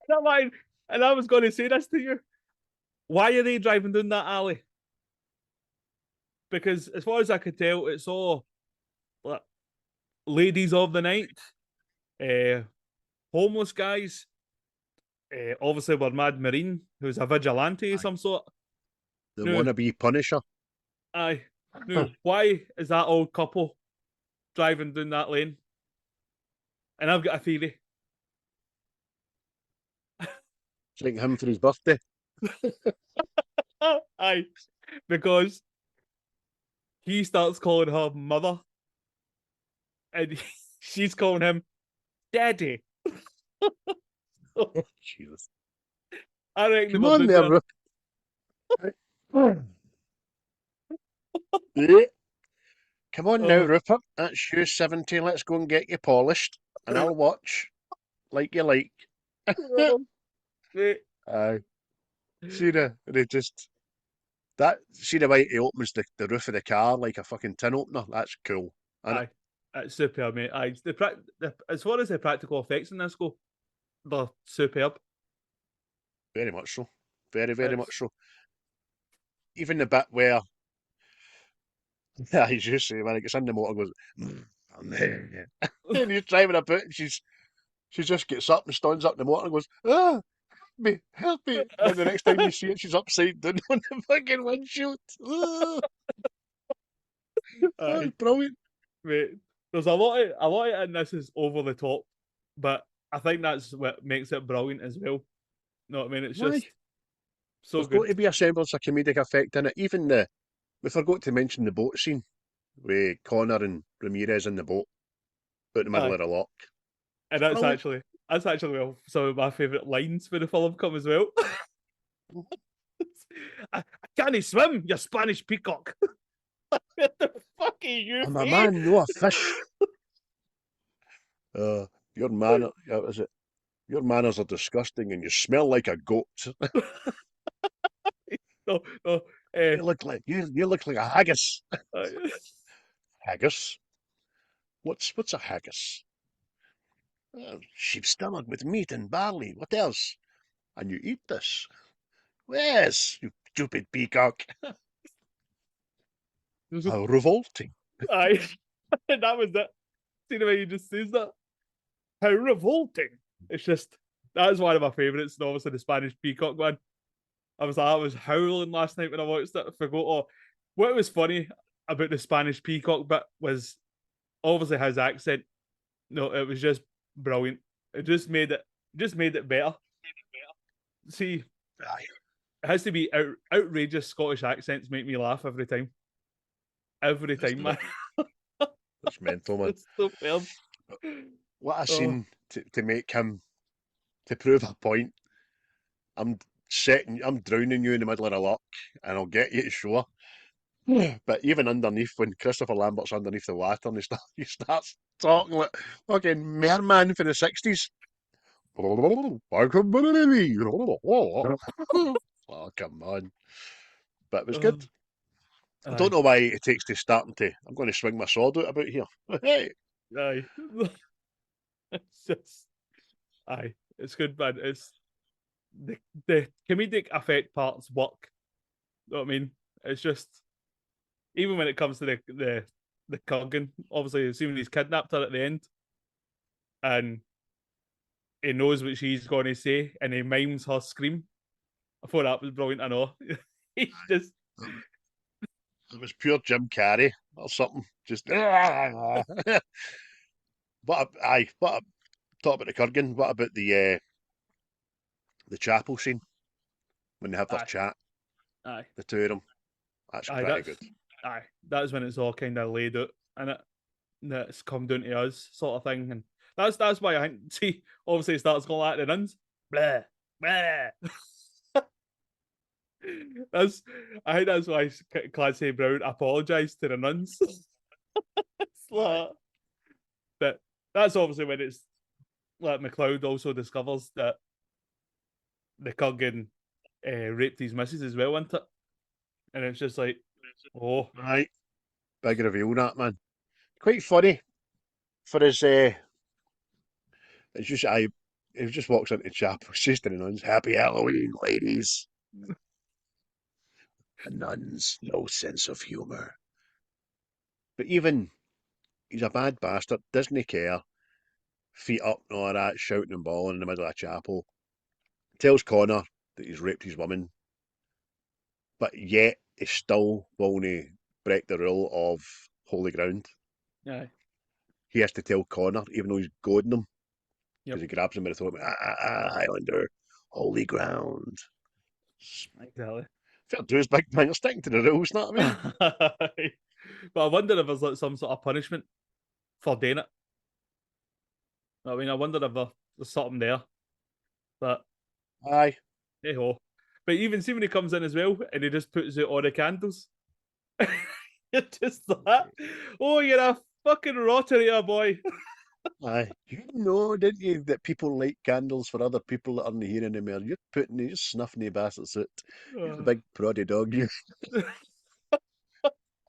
Never mind. And I was going to say this to you. Why are they driving down that alley? Because as far as I could tell, it's all like, ladies of the night, homeless guys, obviously we're Mad Marine, who's a vigilante of some sort. The No. wannabe Punisher. Aye. No, why is that old couple driving down that lane? And I've got a theory. Take him for his birthday. Aye. Because he starts calling her mother. And she's calling him daddy. Jesus. I reckon Come on there, bro. Come on now, Rupert. That's you 70. Let's go and get you polished. And I'll watch like you like. Aye. See the way he opens the roof of the car like a fucking tin opener. That's cool. Aye, it's superb, mate. Aye, as far as the practical effects in this go, they're superb. Very much so. Very, very much so. Even the bit where, as you say, when it gets in the motor, goes, and he's driving about, and she just gets up and stands up in the motor and goes, help me. And the next time you see it, she's upside down on the fucking windshield. That's brilliant. Mate, there's a lot of it in this is over the top, but I think that's what makes it brilliant as well. You know what I mean? It's just so There's good. got to be a semblance of comedic effect in it. Even we forgot to mention the boat scene with Connor and Ramirez in the boat out in the middle of the lock. And that's Brilliant. actually That's actually some of my favourite lines for the film come as well. I can't swim, you Spanish peacock. What the fuck are you? I'm a man, no a fish. Your manners, is it? Your manners are disgusting, and you smell like a goat. No, no. You look like a haggis. Uh, Haggis? What's a haggis? Sheep's stomach with meat and barley. What else? And you eat this? Yes, you stupid peacock. How revolting. aye. That was it. See the way he just says that? How revolting. It's just, that is one of my favourites, and obviously the Spanish peacock one. I was howling last night when I watched it. I forgot what was funny about the Spanish peacock bit was obviously his accent. No, it was just brilliant. It just made it better. See, Aye. it has to be outrageous Scottish accents make me laugh every time. Every time, man. That's mental, man. It's so fair. What I seen to make him, to prove a point, I'm drowning you in the middle of a loch, and I'll get you to shore. But even underneath, when Christopher Lambert's underneath the water, and he starts talking like fucking merman from the 60s. I can believe me. Oh, come on. But it was good. I don't know why it takes to starting to, I'm going to swing my sword out about here. Hey. Aye. It's just, aye. It's good, man. It's the comedic effect parts work. You know what I mean? It's just, even when it comes to the Kurgan, obviously assuming he's kidnapped her at the end, and he knows what she's going to say, and he mimes her scream. I thought that was brilliant. I know. He's just. It was pure Jim Carrey or something. Just. But talk about the Kurgan. What about the chapel scene when they have their chat? Aye. The two of them. That's pretty good. Aye, that's when it's all kind of laid out, and it's come down to us, sort of thing, and that's why I think. See, obviously, it starts going like the nuns, blah blah. I think that's why Clancy Brown apologised to the nuns. It's like, but that's obviously when it's like Macleod also discovers that the Kurgan raped his missus as well, isn't it? And it's just like, oh, Right. Big reveal, that, man. Quite funny for his. It's just he just walks into chapel, says to the nuns, "Happy Halloween, ladies." The nuns, no sense of humour. But even he's a bad bastard, doesn't care. Feet up and all that, shouting and bawling in the middle of a chapel. Tells Connor that he's raped his woman, but yet he still won't break the rule of holy ground. yeah, He has to tell Connor, even though he's goading him, yep, because he grabs him by the throat. Highlander, holy ground. exactly. Fair dues, big man. You're sticking to the rules, know what I mean? But I wonder if there's like some sort of punishment for doing it. I mean, I wonder if there's something there. But Aye. hey ho. But even see when he comes in as well, and he just puts out all the candles. You're just like, oh, you're a fucking rotter here, boy. Aye. You know, didn't you, that people light candles for other people that aren't hearing them? You're snuffing the bastards out. You're the big proddy dog, you.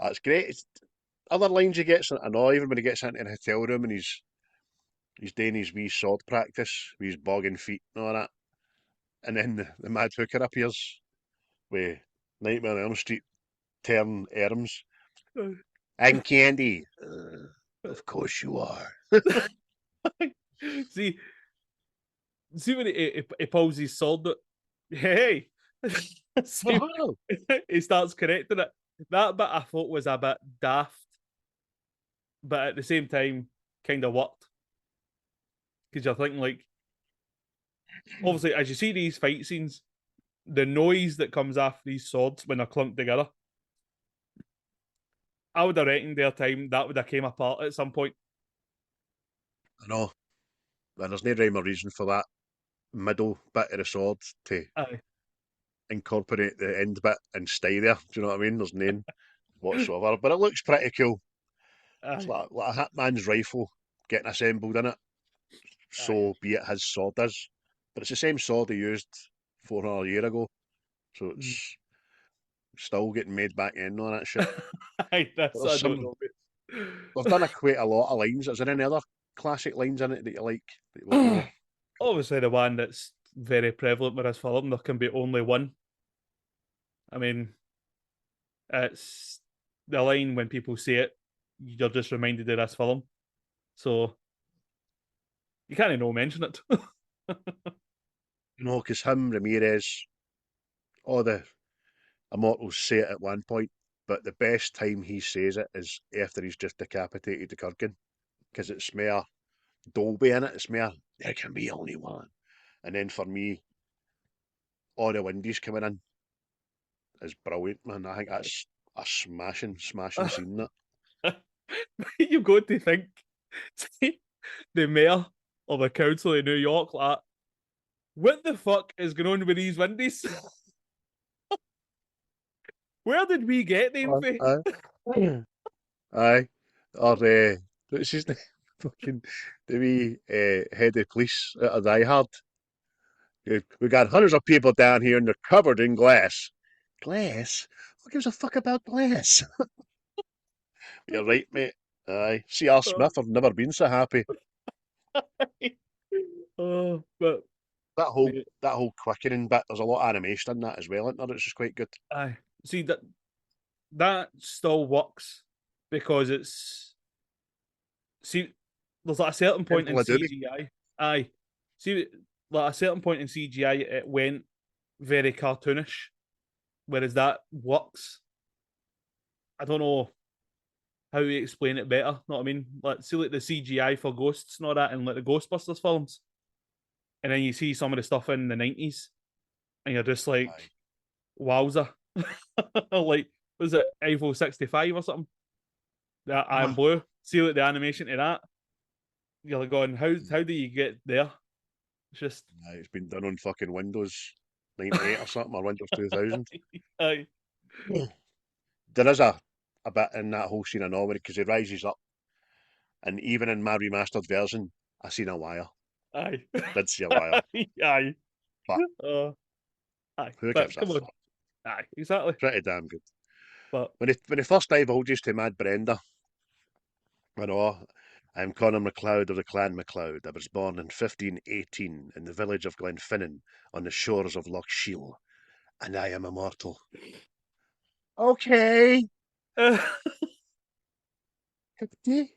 That's great. It's other lines he gets, I know, even when he gets into an hotel room and he's doing his wee sword practice with his bogging feet and all that. And then the mad hooker appears with Nightmare on Elm Street turn arms. I'm Candy. Of course you are. see when he pulls his sword out. Hey, see, he starts correcting it. That bit I thought was a bit daft, but at the same time, kind of worked. Because you're thinking, like, obviously, as you see these fight scenes, the noise that comes off these swords when they're clumped together, I would have reckoned their time that would have came apart at some point. I know. there's no rhyme or reason for that middle bit of the sword to Aye. incorporate the end bit and stay there. Do you know what I mean? There's none whatsoever, but it looks pretty cool. It's Aye. like a hitman's rifle getting assembled in it. Aye. So be it his sword is, but it's the same sword he used 400 years ago. So Mm. it's still getting made back in on that shit. Aye, But that's there's I don't some. know. They've done quite a lot of lines. Is there any other classic lines in it that you like? That you want to know? Obviously, the one that's very prevalent with this film, there can be only one. I mean, it's the line when people say it, you're just reminded of this film. So you can't no mention it. You know, because him, Ramirez, all the immortals say it at one point, but the best time he says it is after he's just decapitated the Kurgan, because it's more Dolby in it. It's more, there can be only one. And then for me, all the windies coming in is brilliant, man. I think that's a smashing scene, that. You've got to think the mayor of a council in New York, like, what the fuck is going on with these windies? Where did we get them from? Aye. Aye. Or, what's his name? Fucking, the wee head of police out of Die Hard. We got hundreds of people down here and they're covered in glass. Glass? Who gives a fuck about glass? You're right, mate. Aye. C.R. Smith, I've never been so happy. Oh, but That whole mate, that whole quickening bit, there's a lot of animation in that as well, isn't there? It's just quite good. aye. See that still works because it's see there's like a certain point in Temple of Doom. CGI. Aye. See like a certain point in CGI it went very cartoonish. Whereas that works. I don't know how you explain it better. Know what I mean? Like see like the CGI for ghosts and all that and like the Ghostbusters films. And then you see some of the stuff in the 90s and you're just like, Aye. wowza. Like, was it Eiffel 65 or something? That I Am Uh-huh. Blue. See like the animation to that. You're like going, how do you get there? It's just Aye, it's been done on fucking Windows 98 or something, or Windows 2000. aye, There is a bit in that whole scene I know because he rises up, and even in my remastered version, I seen a wire. aye, Did see a wire, aye, but uh, aye. who But gives a come on, fuck? aye, exactly. Pretty damn good. But When he first divulges to Mad Brenda, I know, I'm Connor Macleod of the Clan Macleod. I was born in 1518 in the village of Glenfinnan on the shores of Loch Shiel, and I am immortal. Okay. Cup of tea?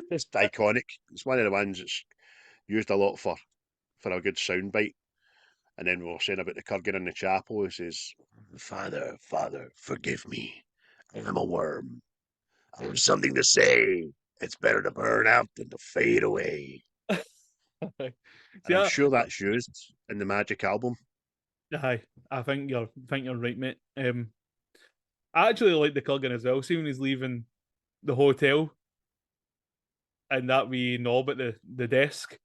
It's iconic. It's one of the ones that's used a lot for a good soundbite. And then we were saying about the Kurgan in the chapel. He says, Father, Father, forgive me. I am a worm. I have something to say. It's better to burn out than to fade away. And I'm yeah, sure that's used in the Magic album. aye. I think you're right, mate. I actually like the Kurgan as well. See when he's leaving the hotel and that wee knob at the desk.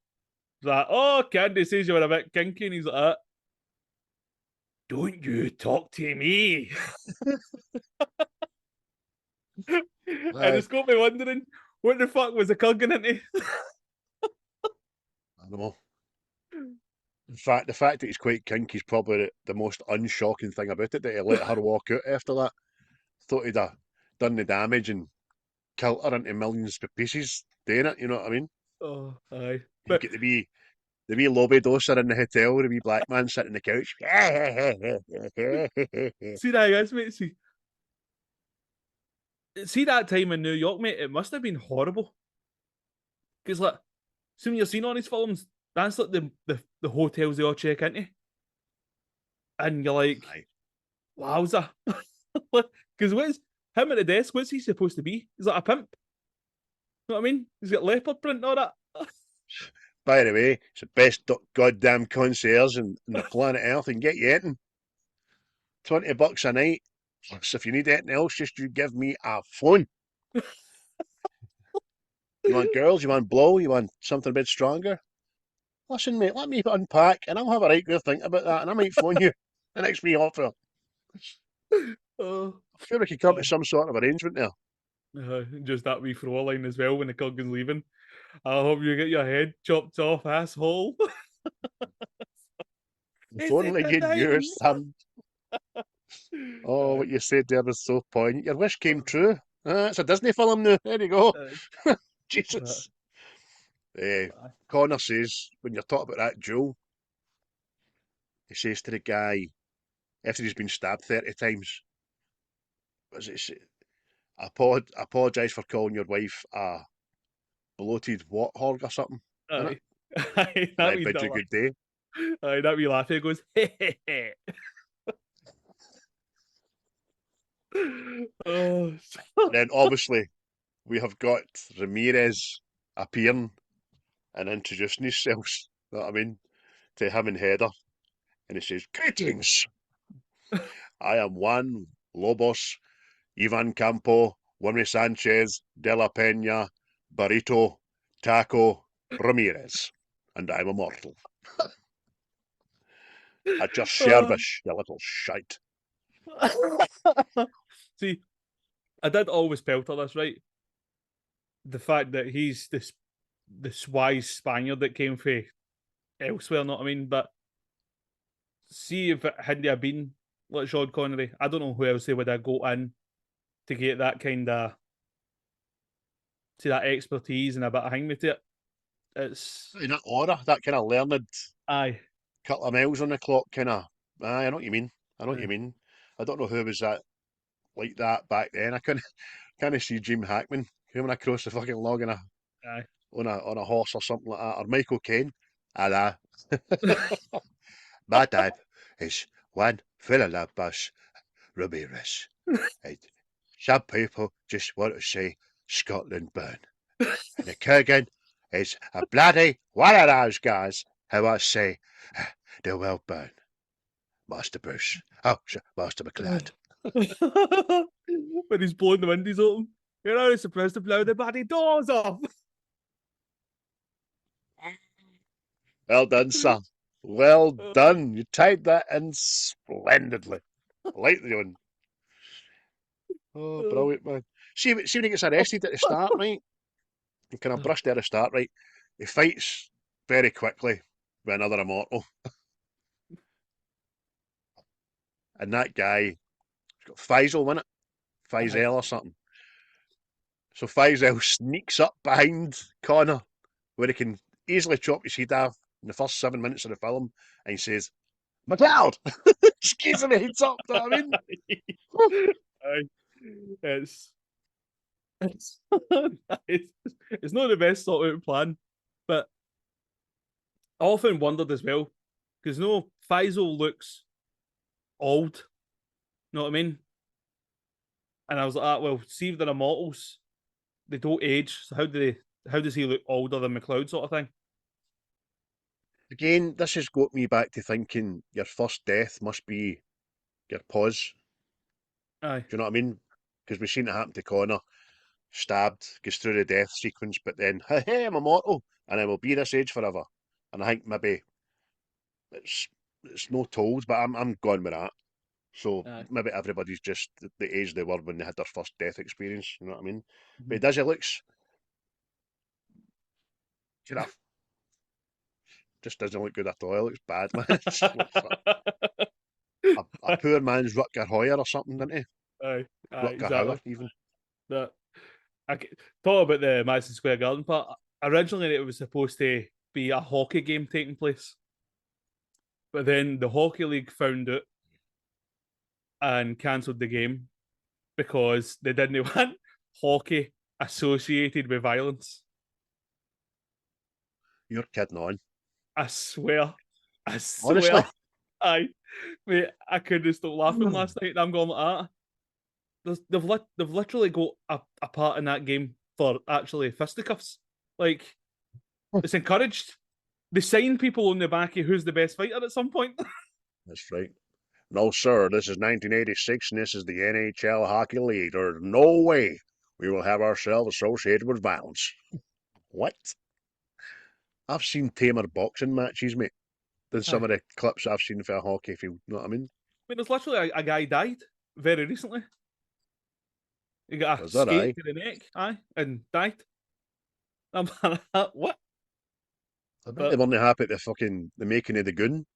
He's like, oh, Candy says you were a bit kinky, and he's like, don't you talk to me. And Aye, it's got me wondering, what the fuck was the Kurgan into? I know. In fact, the fact that he's quite kinky is probably the most unshocking thing about it, that he let her walk out after that. Thought he'd have done the damage and killed her into millions of pieces doing it, you know what I mean? Oh, aye. You But get the wee lobby doser in the hotel, the wee black man sitting on the couch. see that, guys, mate. See that time in New York, mate. It must have been horrible. Because like, see when you're seeing all these films, that's like the hotels they all check into, and you're like, Aye. wowza. Because what's him at the desk? What's he supposed to be? He's like a pimp. You know what I mean? He's got leopard print and all that. By the way, it's the best goddamn concierge in the planet Earth and get you eating. $20 a night. So if you need anything else, just you give me a phone. You want girls? You want blow? You want something a bit stronger? Listen, mate, let me unpack, and I'll have a right good think about that, and I might phone you the next wee offer. Oh, I'm sure we could come to some sort of arrangement there. just that wee throw line as well when the Kurgan's leaving. I hope you get your head chopped off, asshole. If Is it only the you knew time? some. Oh, what you said there was so poignant. Your wish came true. It's a Disney film now. There you go. Jesus. Connor says, when you're talking about that duel, he says to the guy, after he's been stabbed 30 times, was it, apologise for calling your wife a bloated warthog or something, innit? Aye, And that I wee bid you good day. Aye, that wee laugh, he goes, oh, And then obviously we have got Ramirez appearing and introducing himself, you know what I mean, to him and Heather. And he says, "Greetings, I am Juan Lobos, Ivan Campo, Winry Sanchez, De La Peña, Barito, Taco, Ramirez, and I'm immortal. At your service, you little shite." See, I did always pelter this, right? The fact that he's this wise Spaniard that came from elsewhere, know what I mean? But see if it hadn't have been like Sean Connery, I don't know who else they would have got in to get that kind of that expertise and a bit of hang me to it. It's That aura, that kind of learned aye. couple of miles on the clock kind of. I know what you mean. I know what you Aye. mean. I don't know who was that like that back then. I couldn't kind of see Jim Hackman coming across the fucking log Aye. on a horse or something like that, or Michael Caine. Ah, my type is Juan Philippas Ramirez. And some people just want to say Scotland burn. And the Kurgan is a bloody one of those guys who I say they will burn. Master Bruce. Oh, Master Macleod. When he's blowing the windows open. You're only supposed to blow the bloody doors off. Well done, sir. Well done. You tied that in splendidly. Lightly on. Oh, brilliant, man. See when he gets arrested at the start, right? He kind of brushed at the start, right? He fights very quickly with another immortal. And that guy, he's got Faisal in it. Faisal or something. So Faisal sneaks up behind Connor, where he can easily chop his head off in the first 7 minutes of the film, and he says, "McLeod!" Just gives him a heads up, you know what I mean? Aye. It's it's not the best thought out plan, but I often wondered as well, because no, Faisal looks old, you know what I mean? And I was like, well, see if they're immortals, they don't age, so how does he look older than McLeod sort of thing? Again, this has got me back to thinking your first death must be your pause. Aye. Do you know what I mean? Because we've seen it happen to Connor. Stabbed, goes through the death sequence, but then, hey, I'm immortal, and I will be this age forever. And I think maybe it's no told, but I'm going with that. So Aye. maybe everybody's just the age they were when they had their first death experience. You know what I mean? Mhm. But he does. He looks. Giraffe. Just doesn't look good at all. It looks bad, man. It just looks like a poor man's Rutger Hauer or something, doesn't he? Aye, Rutger exactly. Hauer, even. That talk about the Madison Square Garden part. Originally, it was supposed to be a hockey game taking place, but then the hockey league found out and cancelled the game because they didn't want hockey associated with violence. You're kidding on. I swear, I swear. Honestly. I, mate, I couldn't stop laughing last night. And I'm going like that. They've literally got a part in that game for actually fisticuffs. Like, it's encouraged. They sign people on the back of who's the best fighter at some point. That's right. No, sir, this is 1986 and this is the NHL Hockey League. There's no way we will have ourselves associated with violence. What? I've seen tamer boxing matches, mate, than some of the clips I've seen for a hockey field. You know what I mean? I mean, there's literally a guy died very recently. He got a Was that skate aye? to the neck, and died. I'm like, what? I bet they But weren't happy at the making of the goon.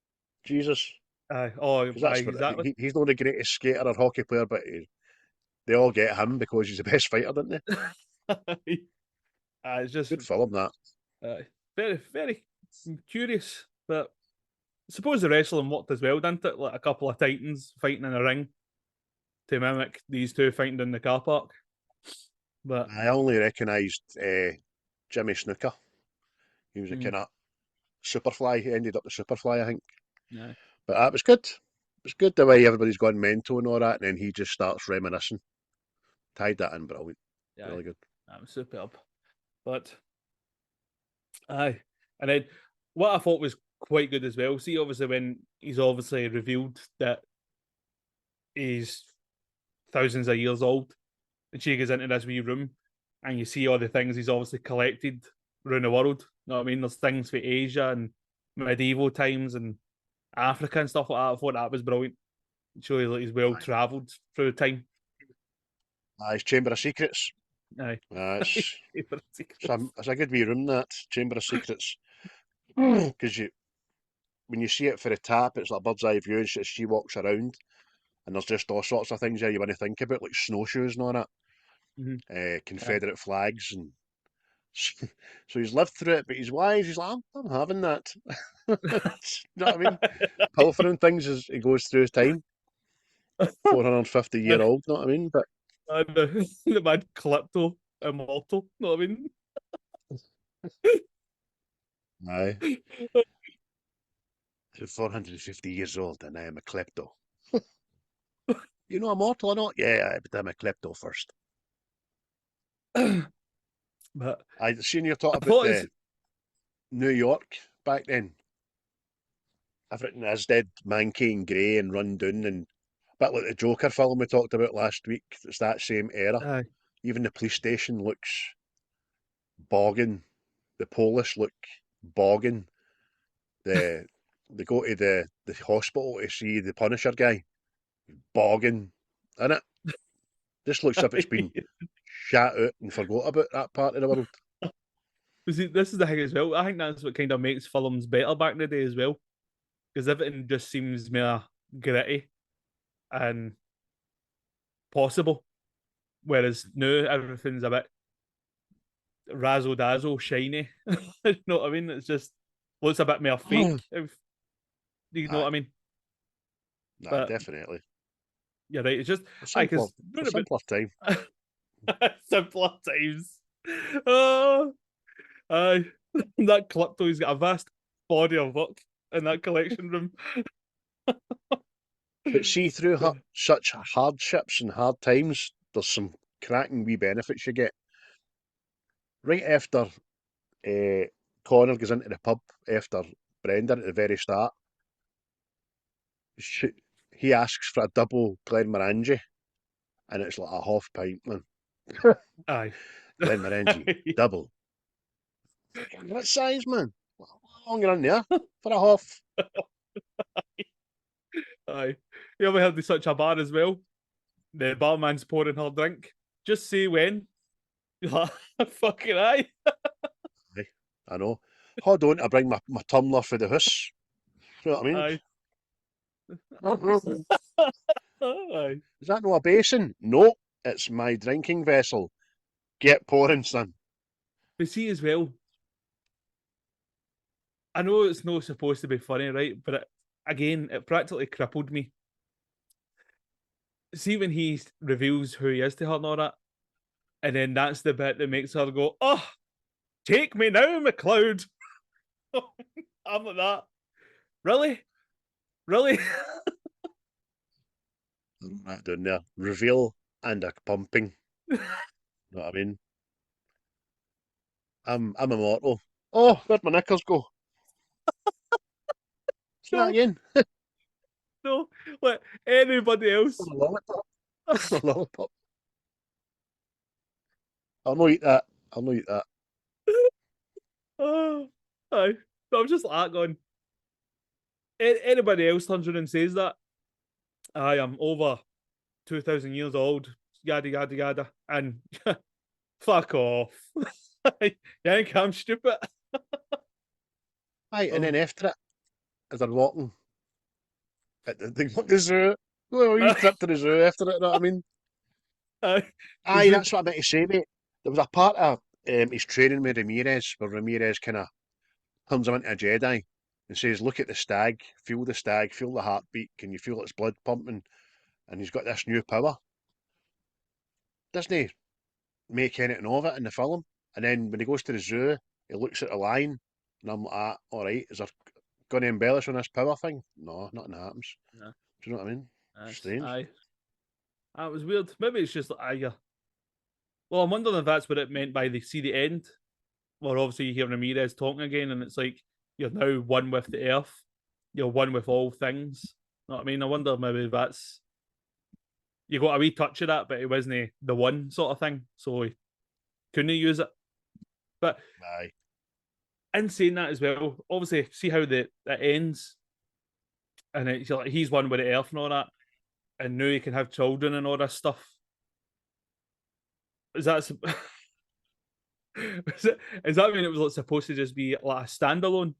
Jesus. Because aye, that's what exactly. he's not the greatest skater or hockey player, but they all get him because he's the best fighter, don't they? It's just Good film, that. very, very curious. But I suppose the wrestling worked as well, didn't it? Like a couple of titans fighting in a ring to mimic these two fighting in the car park. But I only recognised Jimmy Snooker. He was a Mm. kind of Superfly. He ended up the Superfly, I think. yeah, But that was good. It was good the way everybody's gone mental and all that, and then he just starts reminiscing. Tied that in brilliant. yeah, Really good. that was superb. But aye, and then what I thought was quite good as well. See, obviously when he's obviously revealed that he's thousands of years old, and she goes into this wee room, and you see all the things he's obviously collected around the world. You know what I mean? There's things for Asia and medieval times and Africa and stuff like that. I thought that was brilliant. It shows like he's well travelled through time. His Chamber of Secrets. Aye. It's, Favorite secrets. it's a good wee room, that. Chamber of Secrets. Because when you see it for the tap, it's like a bird's eye view, and she walks around, and there's just all sorts of things there you want to think about, like snowshoes and all that. Confederate flags, and so he's lived through it, but he's wise. He's like, I'm having that. You know what I mean? Pilfering things as he goes through his time. 450-year-old, you know what I mean? But The man klepto immortal. You know what I mean? aye, 450 years old, and I am a klepto. You know, immortal or not? Yeah, but I'm a klepto first. But I seen you talk I about thought it's the New York back then. Everything is dead, manky and grey and run down, and a bit like the Joker film we talked about last week. It's that same era. Even the police station looks bogging. The Polish look bogging. They go to the hospital to see the Punisher guy. Bogging, innit? This looks as if it's been shat out and forgot about that part of the world. See, this is the thing as well. I think that's what kind of makes films better back in the day as well, because everything just seems more gritty and possible, whereas now everything's a bit razzle dazzle, shiny. You know what I mean? It's just looks a bit more fake. If you know what I mean? Nah, But definitely. you're right. It's just A because simpler time. simpler times. Oh, aye. That klepto's got a vast body of work in that collection room. But see, through such hardships and hard times, there's some cracking wee benefits you get. Right after Connor goes into the pub after Brendan at the very start, he asks for a double Glenmorangie, and it's like a half pint, man. Aye. Glenmorangie, double. What size, man? How long are in there? For a half. Aye. You ever heard of such a bar as well? The barman's pouring her drink. Just say when. You're like, fucking aye. I know. Hold on, I bring my tumbler for the house. You know what I mean? Aye. Aye. Is that no a basin? No, it's my drinking vessel. Get pouring, son. But see as well, I know it's not supposed to be funny, right? But it practically crippled me. See when he reveals who he is to her and all that, and then that's the bit that makes her go, "Oh, take me now, Macleod." I'm like that. Really? Really? That down there. Reveal and a pumping. You know what I mean? I'm immortal. Oh, where'd my knickers go? Say that No, again. no. Like anybody else. A lollipop. A lollipop. I'll not eat that. I'll not eat that. Oh, aye. But I'm just like going. Anybody else turns around and says that I am over 2,000 years old, yada yada yada, and fuck off. You think I'm stupid? Aye, and then Oh. after it, as they're walking at the zoo, well, he's trip to the zoo after it, you know what I mean? Aye. Aye, that's what I meant to say, mate. There was a part of his training with Ramirez where Ramirez kind of turns him into a Jedi and says, look at the stag, feel the heartbeat, can you feel its blood pumping? And he's got this new power. Doesn't he make anything of it in the film? And then when he goes to the zoo, he looks at the lion, and I'm like, ah, all right, is there going to embellish on this power thing? No, nothing happens. No. Do you know what I mean? Strange. Aye. That was weird. Maybe it's just well, I'm wondering if that's what it meant by they see the end. Well, obviously you hear Ramirez talking again, and it's like you're now one with the earth. You're one with all things. You know what I mean? I wonder if maybe that's you got a wee touch of that, but it wasn't the one sort of thing, so he couldn't use it. But Aye. in saying that as well, obviously see how it ends, and it's like he's one with the earth and all that, and now he can have children and all this stuff. Is that is that mean it was like supposed to just be like a standalone?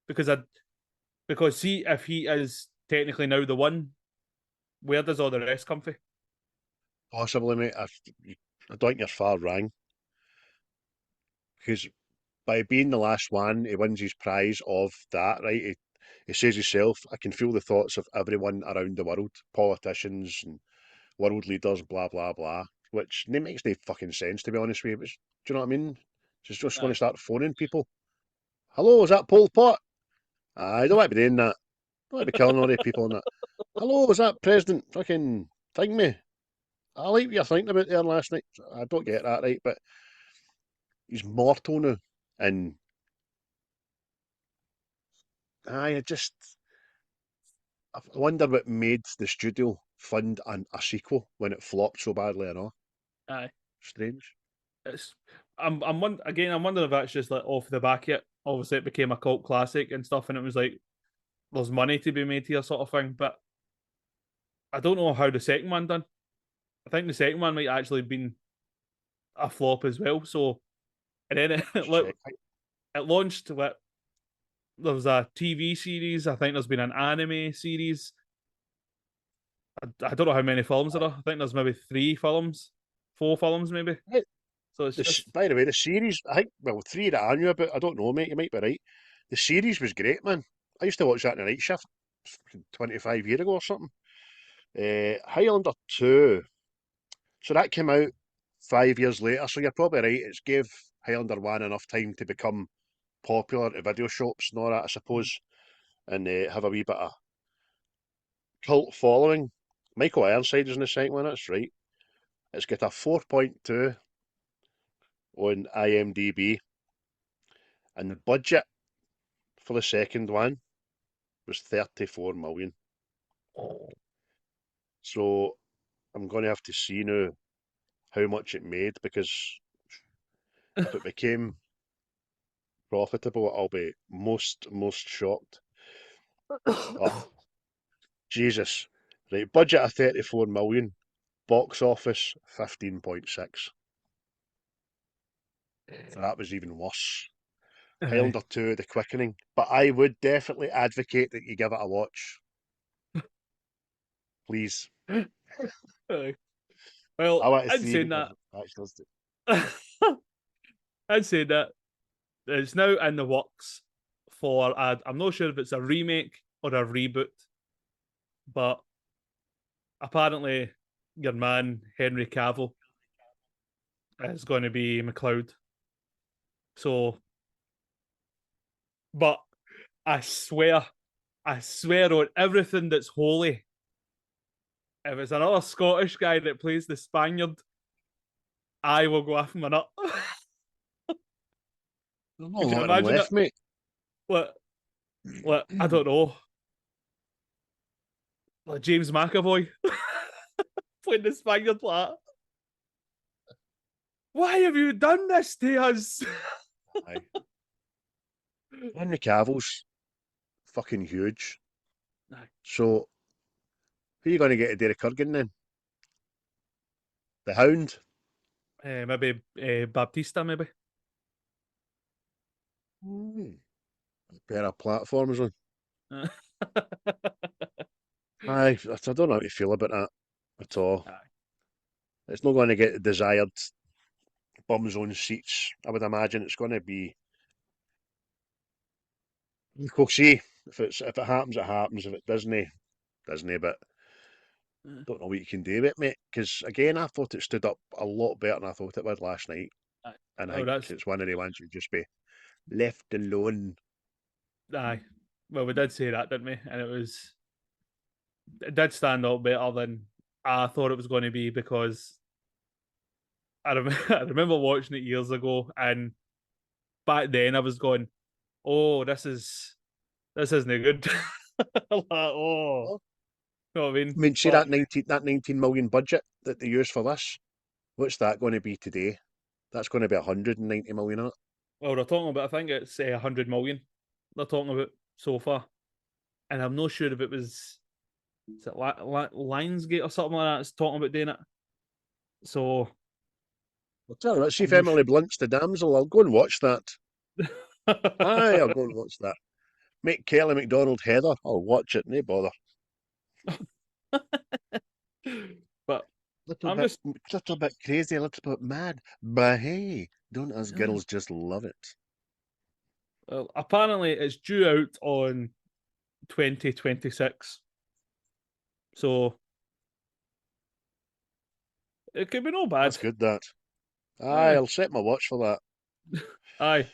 Because see if he is technically now the one, where does all the rest come from? Possibly, mate. I don't think you're far wrong. Because by being the last one, he wins his prize of that, right? He says himself, I can feel the thoughts of everyone around the world, politicians and world leaders, blah, blah, blah. Which makes no fucking sense, to be honest with you. But, do you know what I mean? Just want to start phoning people. Hello, is that Pol Pot? I don't want to be doing that. Don't want to be killing all the people and that. Hello, is that President fucking thing me? I like what you're thinking about there last night. I don't get that right, but he's mortal now. And I wonder what made the studio fund a sequel when it flopped so badly and all. Aye. Strange. It's I'm I'm wondering if that's just like off the back of it. Obviously, it became a cult classic and stuff, and it was like there's money to be made here, sort of thing. But I don't know how the second one done. I think the second one might actually been a flop as well. So, and then it launched. What there was a TV series. I think there's been an anime series. I don't know how many films there are. I think there's maybe 4 films, maybe. So it's just By the way, the series, I think, well, 3 that I knew about, I don't know, mate, you might be right. The series was great, man. I used to watch that in the night shift 25 years ago or something. Highlander 2. So that came out 5 years later, so you're probably right. It's gave Highlander 1 enough time to become popular at video shops and all that, I suppose, and have a wee bit of cult following. Michael Ironside is in the second one, that's right. It's got a 4.2 on IMDb, and the budget for the second one was 34 million. So I'm going to have to see now how much it made, because if it became profitable, I'll be most shocked. Oh, Jesus. Right, budget of 34 million, box office 15.6. So that was even worse. Highlander 2, The Quickening. But I would definitely advocate that you give it a watch. Please. well, I want to I'd see say what that. it actually does. I'd say that it's now in the works for I'm not sure if it's a remake or a reboot, but apparently your man Henry Cavill is going to be Macleod. So, but I swear on everything that's holy, if it's another Scottish guy that plays the Spaniard, I will go off my nut. There's not a Could you lot of them imagine left, it? mate. What I don't know. Like James McAvoy playing the Spaniard like that. Why have you done this to us? Aye. Henry Cavill's fucking huge. Aye. So, who are you going to get to do the Kurgan then? The Hound? Maybe Baptista, maybe. Better platforms on. Uh, Aye, I don't know how to feel about that at all. Aye. It's not going to get the desired bum zone seats. I would imagine it's going to be. We'll see. If it happens, it happens. If it doesn't. But don't know what you can do with it, mate. Because again, I thought it stood up a lot better than I thought it would last night. Aye. And I Oh, think that's it's one of the ones you just be left alone. aye. Well, we did say that, didn't we? And it did stand out better than I thought it was going to be because I remember watching it years ago, and back then I was going, "Oh, this isn't good." Like, oh, Oh, you know what I mean? I mean, see But that 19 million budget that they used for this. What's that going to be today? That's going to be 190 million on it. well, they're talking about. I think it's 100 million. They're talking about so far, and I'm not sure if it was is it Lionsgate or something like that. It's talking about doing it. So Well, tell you what, see I'm if not Emily Blunt's the damsel. I'll go and watch that. Aye, I'll go and watch that. Make Kelly MacDonald Heather. I'll watch it, no bother. but Little I'm bit, just little bit crazy, a little bit mad. But hey, don't us uh, girls just love it? well, apparently it's due out on 2026. So it could be no bad. That's good, that. Aye, Aye, I'll set my watch for that. aye,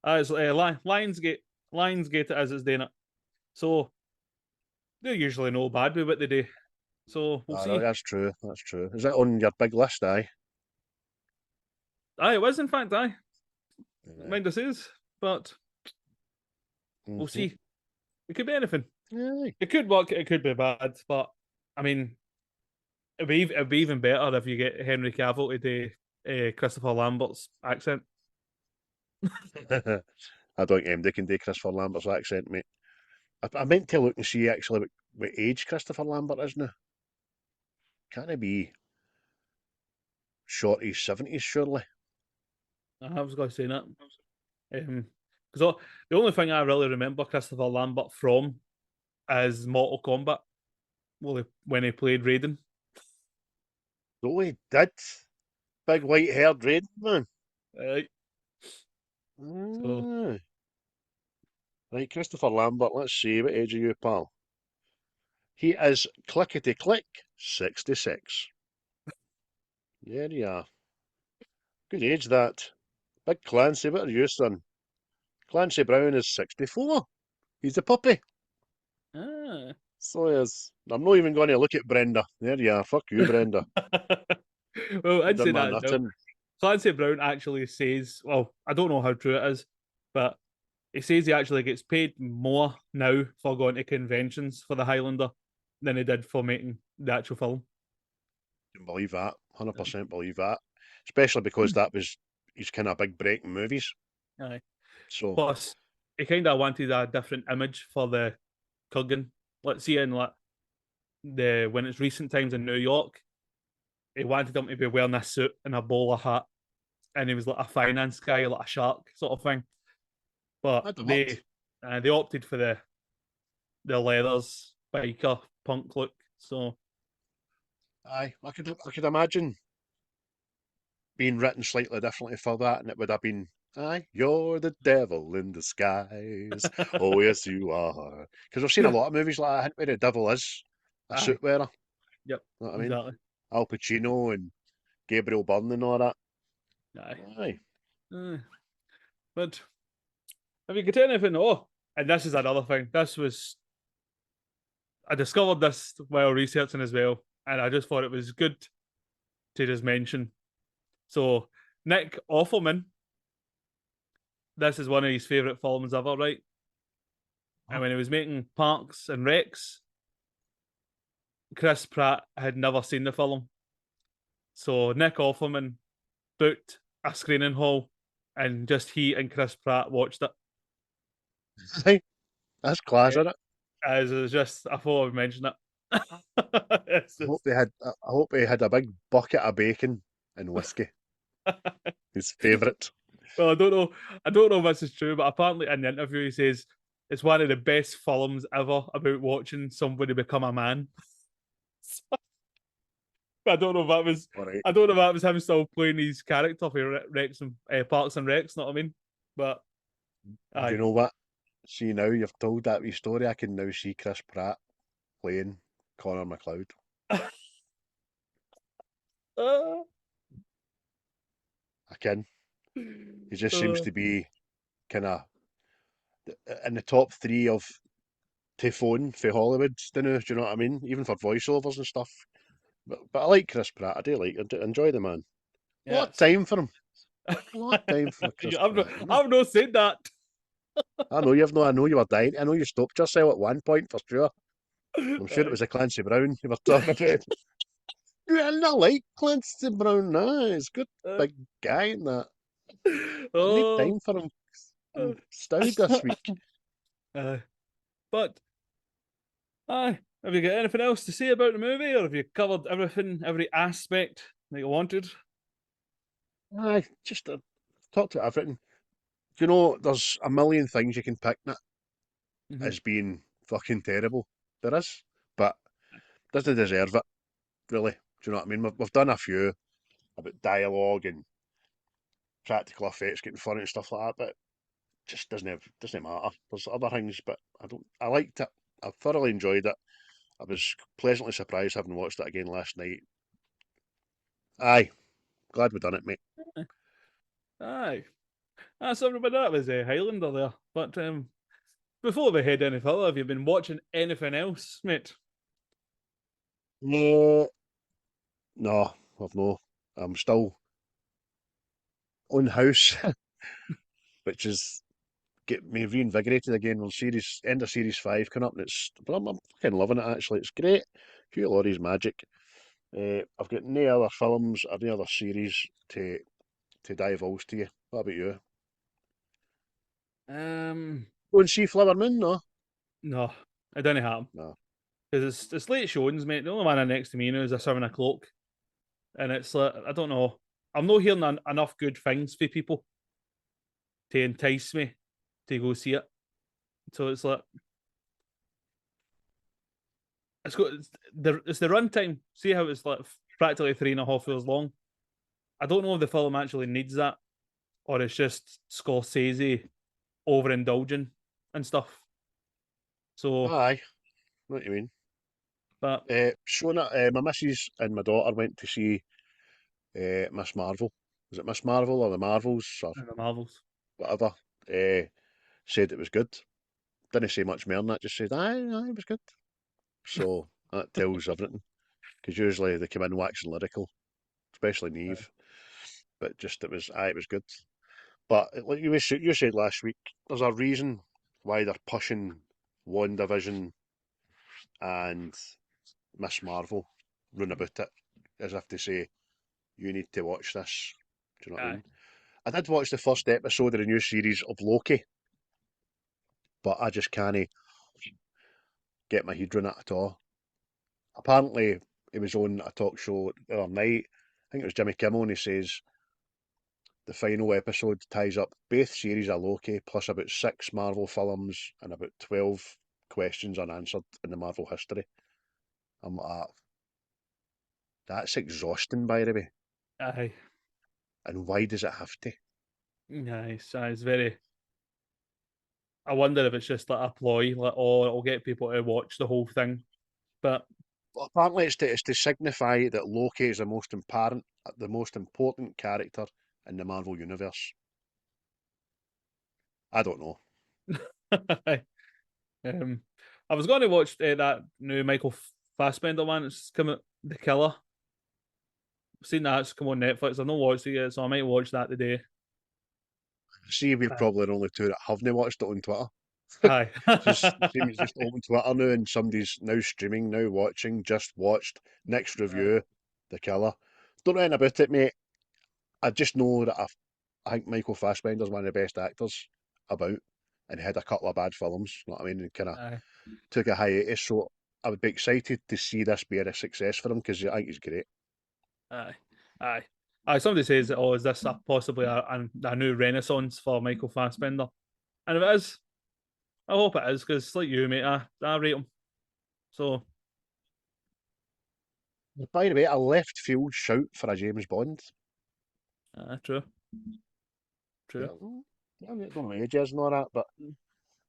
aye. It's Lionsgate. Lionsgate it is. It's doing it. So they're usually no bad with what they do. So we'll Aye, see. that's true, that's true. Is that on your big list, aye? Aye, it was in fact. Aye, Aye. mind us is, but we'll Mm-hmm. see. It could be anything. Aye. It could work. It could be bad. But I mean, it'd be even better if you get Henry Cavill to do Christopher Lambert's accent. I don't they can do Christopher Lambert's accent, mate. I meant to look and see actually what age Christopher Lambert is now. Can't it be shorty 70s, surely? I was going to say that. Because the only thing I really remember Christopher Lambert from is Mortal Kombat. Well, when he played Raiden. Oh, he did. Big white haired red man. Right. So Ah. Right, Christopher Lambert, let's see, what age are you, pal? He is clickety click 66. There you are. Good age that. Big Clancy, what are you, son? Clancy Brown is 64. He's a puppy. ah. So he is. I'm not even going to look at Brenda. There you are. Fuck you, Brenda. Well, You've I'd say done my that as well. nothing. Clancy Brown actually says, well, I don't know how true it is, but he says he actually gets paid more now for going to conventions for the Highlander than he did for making the actual film. Can believe that. 100% believe that. Especially because that was his kind of big break in movies. Aye. So, Plus, he kind of wanted a different image for the Kurgan. Let's see in like the when it's recent times in New York, he wanted him to be wearing a suit and a bowler hat, and he was like a finance guy, like a shark sort of thing. But that worked. they opted for the leathers biker punk look. So Aye, I could imagine being written slightly differently for that, and it would have been, aye, you're the devil in disguise. Oh, yes, you are. Because I've seen a lot of movies like that, where the devil is a aye, suit wearer. yep, Know what I mean? exactly. Al Pacino and Gabriel Byrne and all that. Aye. Aye. But have you got anything? Oh, and this is another thing. I discovered this while researching as well, and I just thought it was good to just mention. So Nick Offerman, this is one of his favourite films ever, right? And when he was making Parks and Recs, Chris Pratt had never seen the film. So Nick Offerman booked a screening hall and just he and Chris Pratt watched it. That's class, isn't it? As it's just, I thought I would mention it. It's just, I hope they had a big bucket of bacon and whiskey. His favourite. well, I don't know if this is true, but apparently in the interview he says it's one of the best films ever about watching somebody become a man. I don't know if that was, All right. I don't know if that was him still playing his character for Rex and Parks and Recs. Know what I mean? But Do you aye, know what? See now you've told that wee story. I can now see Chris Pratt playing Connor Macleod. uh, I can. He just seems uh, to be kind of in the top three of Typhon for Hollywood. Do you know what I mean? Even for voiceovers and stuff. But I like Chris Pratt. I do like. Enjoy the man. A lot of yes. time for him. A lot of time for Chris Pratt. You know. I've not said that. I know you've not. I know you were dying. I know you stopped yourself at one point for sure. I'm sure it Aye. was a Clancy Brown you were talking about. Yeah, I like Clancy Brown now. He's a good Uh, big guy in that. I need oh, time for him. uh, I'm stowed this week. uh, but aye, have you got anything else to say about the movie, or have you covered everything, every aspect that you wanted? Aye, just talk to everything. You know, there's a million things you can pick in it Mm-hmm. as being fucking terrible. There is, but doesn't deserve it, really. Do you know what I mean? We've done a few about dialogue and practical effects getting funny and stuff like that, but just doesn't matter. There's other things, but I liked it. I thoroughly enjoyed it. I was pleasantly surprised having watched it again last night. Aye, glad we done it, mate. Aye, that's everybody. That was Highlander there. But before we head any further, have you been watching anything else, mate? No, no, I've no. I'm still on house, which is get me reinvigorated again. Well, series end of series 5 coming up, and but I'm fucking loving it actually. It's great. Hugh Laurie's magic. I've got no other films or any other series to divulge to you. What about you? Um, Go and see Flower Moon, no? no, it didn't happen No. because it's late showings, mate. The only one next to me now is a 7 o'clock, and it's like I don't know. I'm not hearing enough good things for people to entice me to go see it. So it's like it's the runtime. See how it's like practically 3.5 hours long. I don't know if the film actually needs that, or it's just Scorsese overindulging and stuff. So, Aye, what you mean? but Shona, my missus and my daughter went to see Miss Marvel. Was it Miss Marvel or the Marvels or the Marvels. whatever? Uh, Said it was good. Didn't say much more than that. Just said, aye, it was good. So that tells everything. Because usually they come in waxing lyrical, especially Neve. But just it was good. But like you said last week, there's a reason why they're pushing WandaVision and Miss Marvel run about it as if to say, you need to watch this. Do you know what I Aye. mean? I did watch the first episode of the new series of Loki, but I just can't get my head around it at all. Apparently, he was on a talk show the other night. I think it was Jimmy Kimmel, and he says the final episode ties up both series of Loki plus about 6 Marvel films and about 12 questions unanswered in the Marvel history. I'm like, that's exhausting, by the way. Aye. And why does it have to? Nice. Aye, it's very. I wonder if it's just like a ploy, like, oh, it'll get people to watch the whole thing. But Well, apparently, it's to signify that Loki is the most important character in the Marvel universe. I don't know. um, I was going to watch that new Michael Fassbender one. It's come out, The Killer. I've seen that. It's come on Netflix. I've not watched it yet, so I might watch that today. See, we're Aye. probably the only two that haven't watched it on Twitter. Aye. Seems just open Twitter now, and somebody's now streaming, now watching, just watched. Next review, The Killer. Don't know anything about it, mate. I just know that I think Michael Fassbender's one of the best actors about. and had a couple of bad films, you know what I mean, and kind of Aye. took a hiatus. So I would be excited to see this be a success for him because I think he's great. Aye. Aye. Aye. Somebody says, "Oh, is this possibly a new renaissance for Michael Fassbender?" And if it is, I hope it is because, like you, mate, I rate him. So, By the way, a left field shout for a James Bond. true. Yeah, True. I don't know what age is and all that, but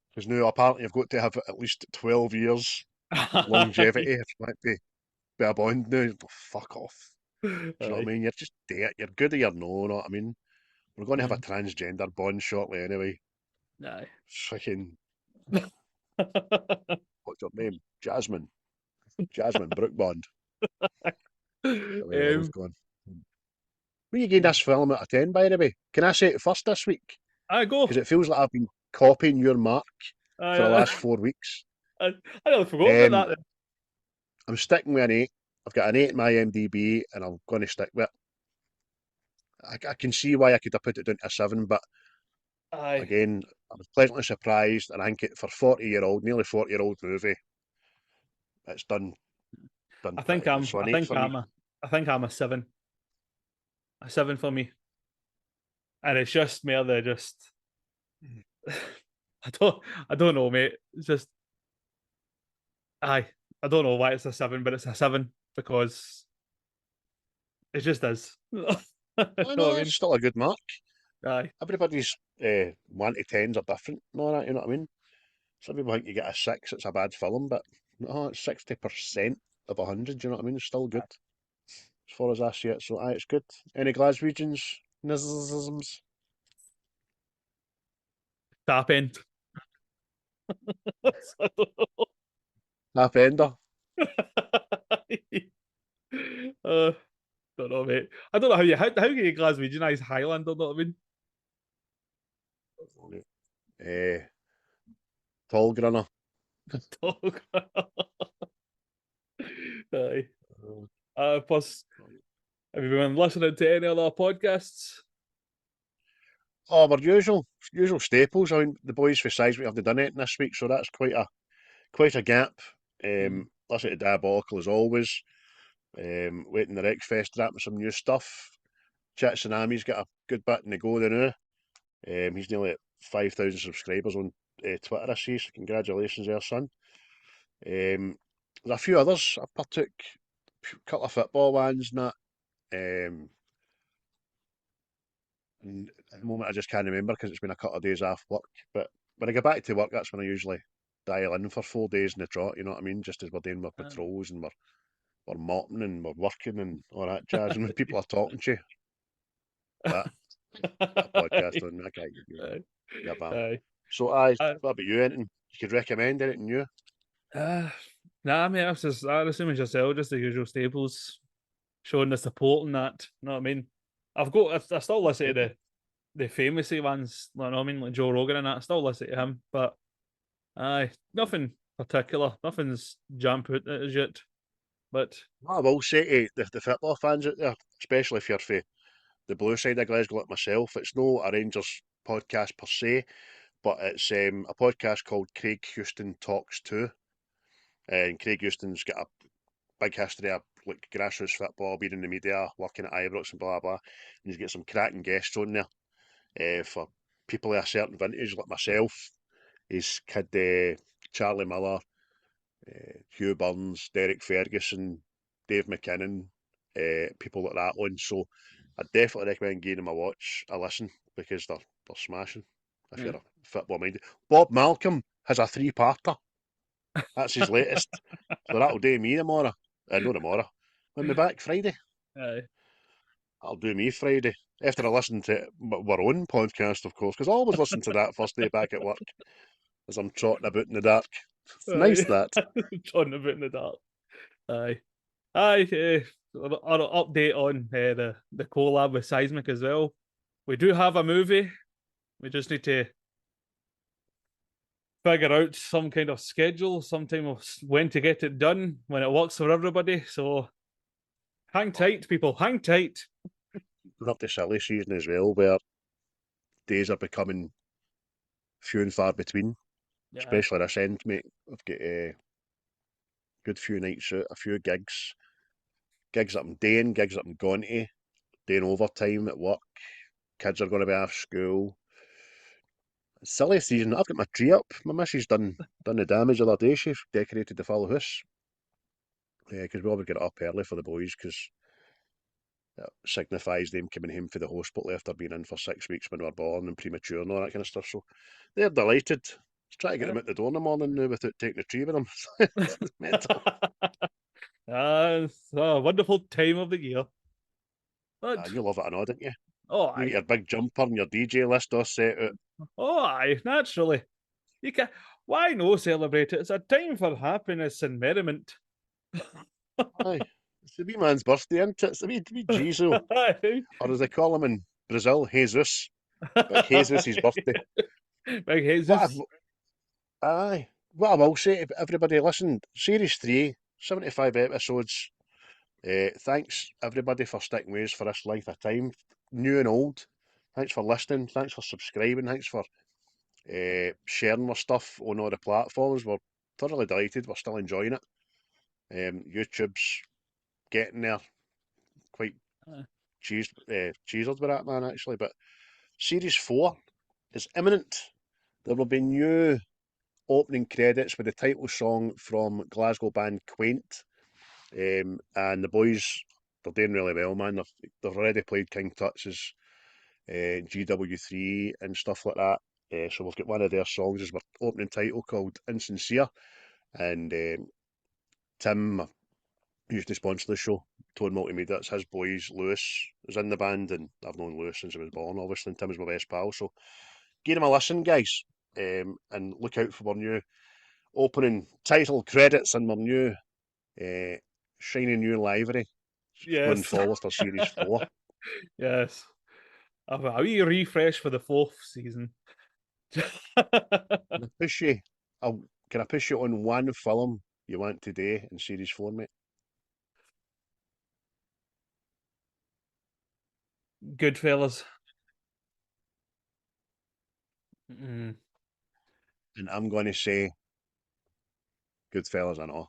because now apparently you've got to have at least 12 years longevity if you want to be a Bond now. Oh, fuck off. Do you know what I Aye. mean? You're just dead. You're good or you're no, you know what I mean? We're going to have a Mm. transgender Bond shortly anyway. Aye. Fucking, what's her name? Jasmine. Jasmine Brooke Bond. The way the world's um, gone. Will you give this film out of 10, by the way? Can I say it first this week? I go. Because it feels like I've been copying your mark for the I, last 4 weeks. I nearly forgot Um, about that. I'm sticking with an 8. I've got an 8 in my MDB, and I'm going to stick with it. I can see why I could have put it down to a 7, but Aye. again, I was pleasantly surprised, and I think for 40-year-old, nearly 40-year-old movie, it's done I think pretty good. I'm. So I an 8 think for me. I'm a. I think I'm a 7. A 7 for me, and it's just mere the just. I don't. I don't know, mate. It's just. Aye. I don't know why it's a 7, but it's a 7 because it just is. You know I what I know, it's mean? still a good mark. Aye. Everybody's 1 to 10s are different and all that, you know what I mean? Some people think you get a 6, it's a bad film, but no, it's 60% of 100, you know what I mean? It's still good, as far as I see it, so aye, it's good. Any Glaswegians? Nisms? Tap end. I don't Half Ender? know. uh, don't know, mate. I don't know how can you Glaswegianize Highlander. Know what I mean? Tall Grunner. Dog. Aye. Plus, have you been listening to any other podcasts? Oh, our usual staples. I mean, the boys for Seismic haven't done anything this week, so that's quite a gap. Listen to Diabolical as always. Waiting the Rex Fest to with some new stuff. Chat Tsunami's got a good bit in the go there now. He's nearly at 5,000 subscribers on Twitter, I see, so congratulations there, son. There's a few others. I partook, a couple of football ones and that. And at the moment, I just can't remember because it's been a couple of days off work. But when I get back to work, that's when I usually dial in for 4 days in the trot, you know what I mean? Just as we're doing our patrols and we're mopping and we're working and all that jazz. And when people are talking to you, that got a podcast on, I can't get you. Aye. Yeah, bam. Aye. So, what about you? Anything you could recommend? Anything new? Uh, nah, mate, I assume it's yourself, just the usual staples, showing the support and that. You know what I mean? I still listen to the famousy ones, you know what I mean, like Joe Rogan and that. I still listen to him, but aye, nothing particular. Nothing's jump out at us yet. But I will say to the football fans out there, especially if you're for the blue side of Glasgow like myself, it's no a Rangers podcast per se, but it's a podcast called Craig Houston Talks Too. And Craig Houston's got a big history of like grassroots football, being in the media, working at Ibrox and blah blah. And he's got some cracking guests on there for people of a certain vintage like myself. He's had Charlie Miller, Hugh Burns, Derek Ferguson, Dave McKinnon, people like that on. So I definitely recommend giving them a watch, a listen, because they're smashing. If you're a football minded, Bob Malcolm has a 3-parter. That's his latest. So that'll do me tomorrow. No tomorrow. When we back Friday. aye. That'll do me Friday. After I listen to our own podcast, of course, because I always listen to that first day back at work as I'm trotting about in the dark. It's nice that. Trotting about in the dark. Aye. Aye, our update on the collab with Seismic as well. We do have a movie. We just need to figure out some kind of schedule, sometime of when to get it done, when it works for everybody. So hang tight, people. Hang tight. We're up to silly season as well, where days are becoming few and far between, Yeah. especially this end, mate. I've got a good few nights out, a few gigs that I'm doing, gigs that I'm going to, doing overtime at work. Kids are going to be off school. Silly season. I've got my tree up. My missus done the damage the other day. She decorated the full house. Because we always get up early for the boys, because it signifies them coming home for the hospital after being in for 6 weeks when they were born and premature and all that kind of stuff. So they're delighted. Try to get them out the door in the morning now without taking the tree with them. It's mental. It's a wonderful time of the year. But, You love it, I know, don't you? oh, You get aye. your big jumper and your DJ list all set out. Oh, aye, naturally. You can. Why no celebrate it? It's a time for happiness and merriment. Aye. It's the wee man's birthday, isn't it? It's the wee Jesus. Aye. Or as they call him in Brazil, Jesus. Big Jesus' birthday. Big Jesus. What I will say to everybody, listen, Series 3, 75 episodes. Thanks everybody for sticking with us for this length of time, new and old. Thanks for listening. Thanks for subscribing. Thanks for sharing our stuff on all the platforms. We're thoroughly delighted. We're still enjoying it. YouTube's getting there. Quite cheesed with that, man, actually. But Series 4 is imminent. There will be new opening credits with the title song from Glasgow band Quaint. And the boys, they're doing really well, man. They've already played King Tut's GW3 and stuff like that. So we've got one of their songs as our opening title called Insincere. And Tim used to sponsor the show, Tone Multimedia. It's his boys. Lewis is in the band, and I've known Lewis since he was born, obviously, and Tim is my best pal. So give him a listen, guys, and look out for our new opening title credits and our new shiny new livery going forward for Series 4. Yes. I've a wee refresh for the 4th season. Can I push you on one film you want today in Series 4, mate? Goodfellas. And I'm going to say Goodfellas, I know,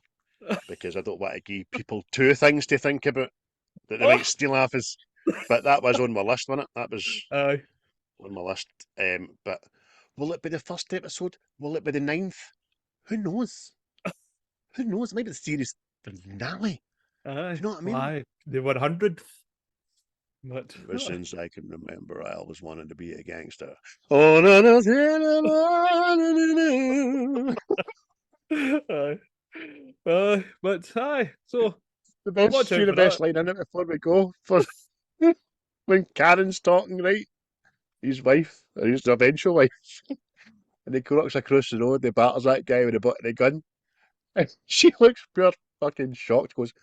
because I don't want to give people two things to think about that they might steal off us. But that was on my list, wasn't it? That was on my list. But will it be the first episode? Will it be the 9th? Who knows? Who knows? It might be the series finale. Do you know what I mean? Why? The 100th. But ever since I can remember, I always wanted to be a gangster. Oh no no no! But aye, so the best line in it before we go for when Karen's talking, right? His wife, or his eventual wife, and he walks across the road, he batters that guy with the butt of the gun, and she looks pure fucking shocked, goes,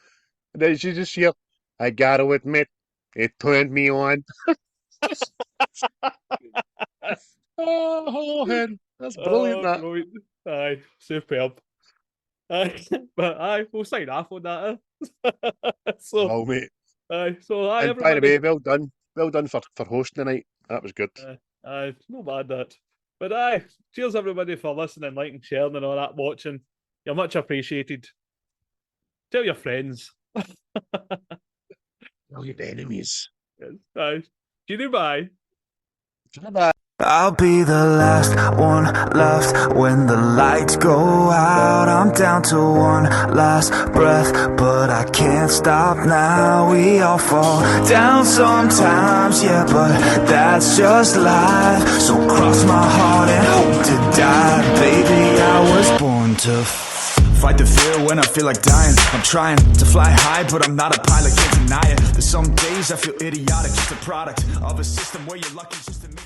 and then she just hear, I gotta admit, it turned me on. Oh, man, that's brilliant. That. Brilliant. Aye, superb. Aye, but aye, we'll sign off on that. So, oh, mate. Aye, so aye, and everybody. By the way, well done for hosting tonight. That was good. Aye, no bad that. But aye, cheers everybody for listening, liking, sharing, and all that, watching. You're much appreciated. Tell your friends. Tell your enemies. Yes, aye. Goodbye. Bye. I'll be the last one left when the lights go out. I'm down to one last breath, but I can't stop now. We all fall down sometimes, yeah, but that's just life. So cross my heart and hope to die. Baby, I was born to fight the fear when I feel like dying. I'm trying to fly high, but I'm not a pilot, can't deny it. There's some days I feel idiotic, just a product of a system where you're lucky just to make it.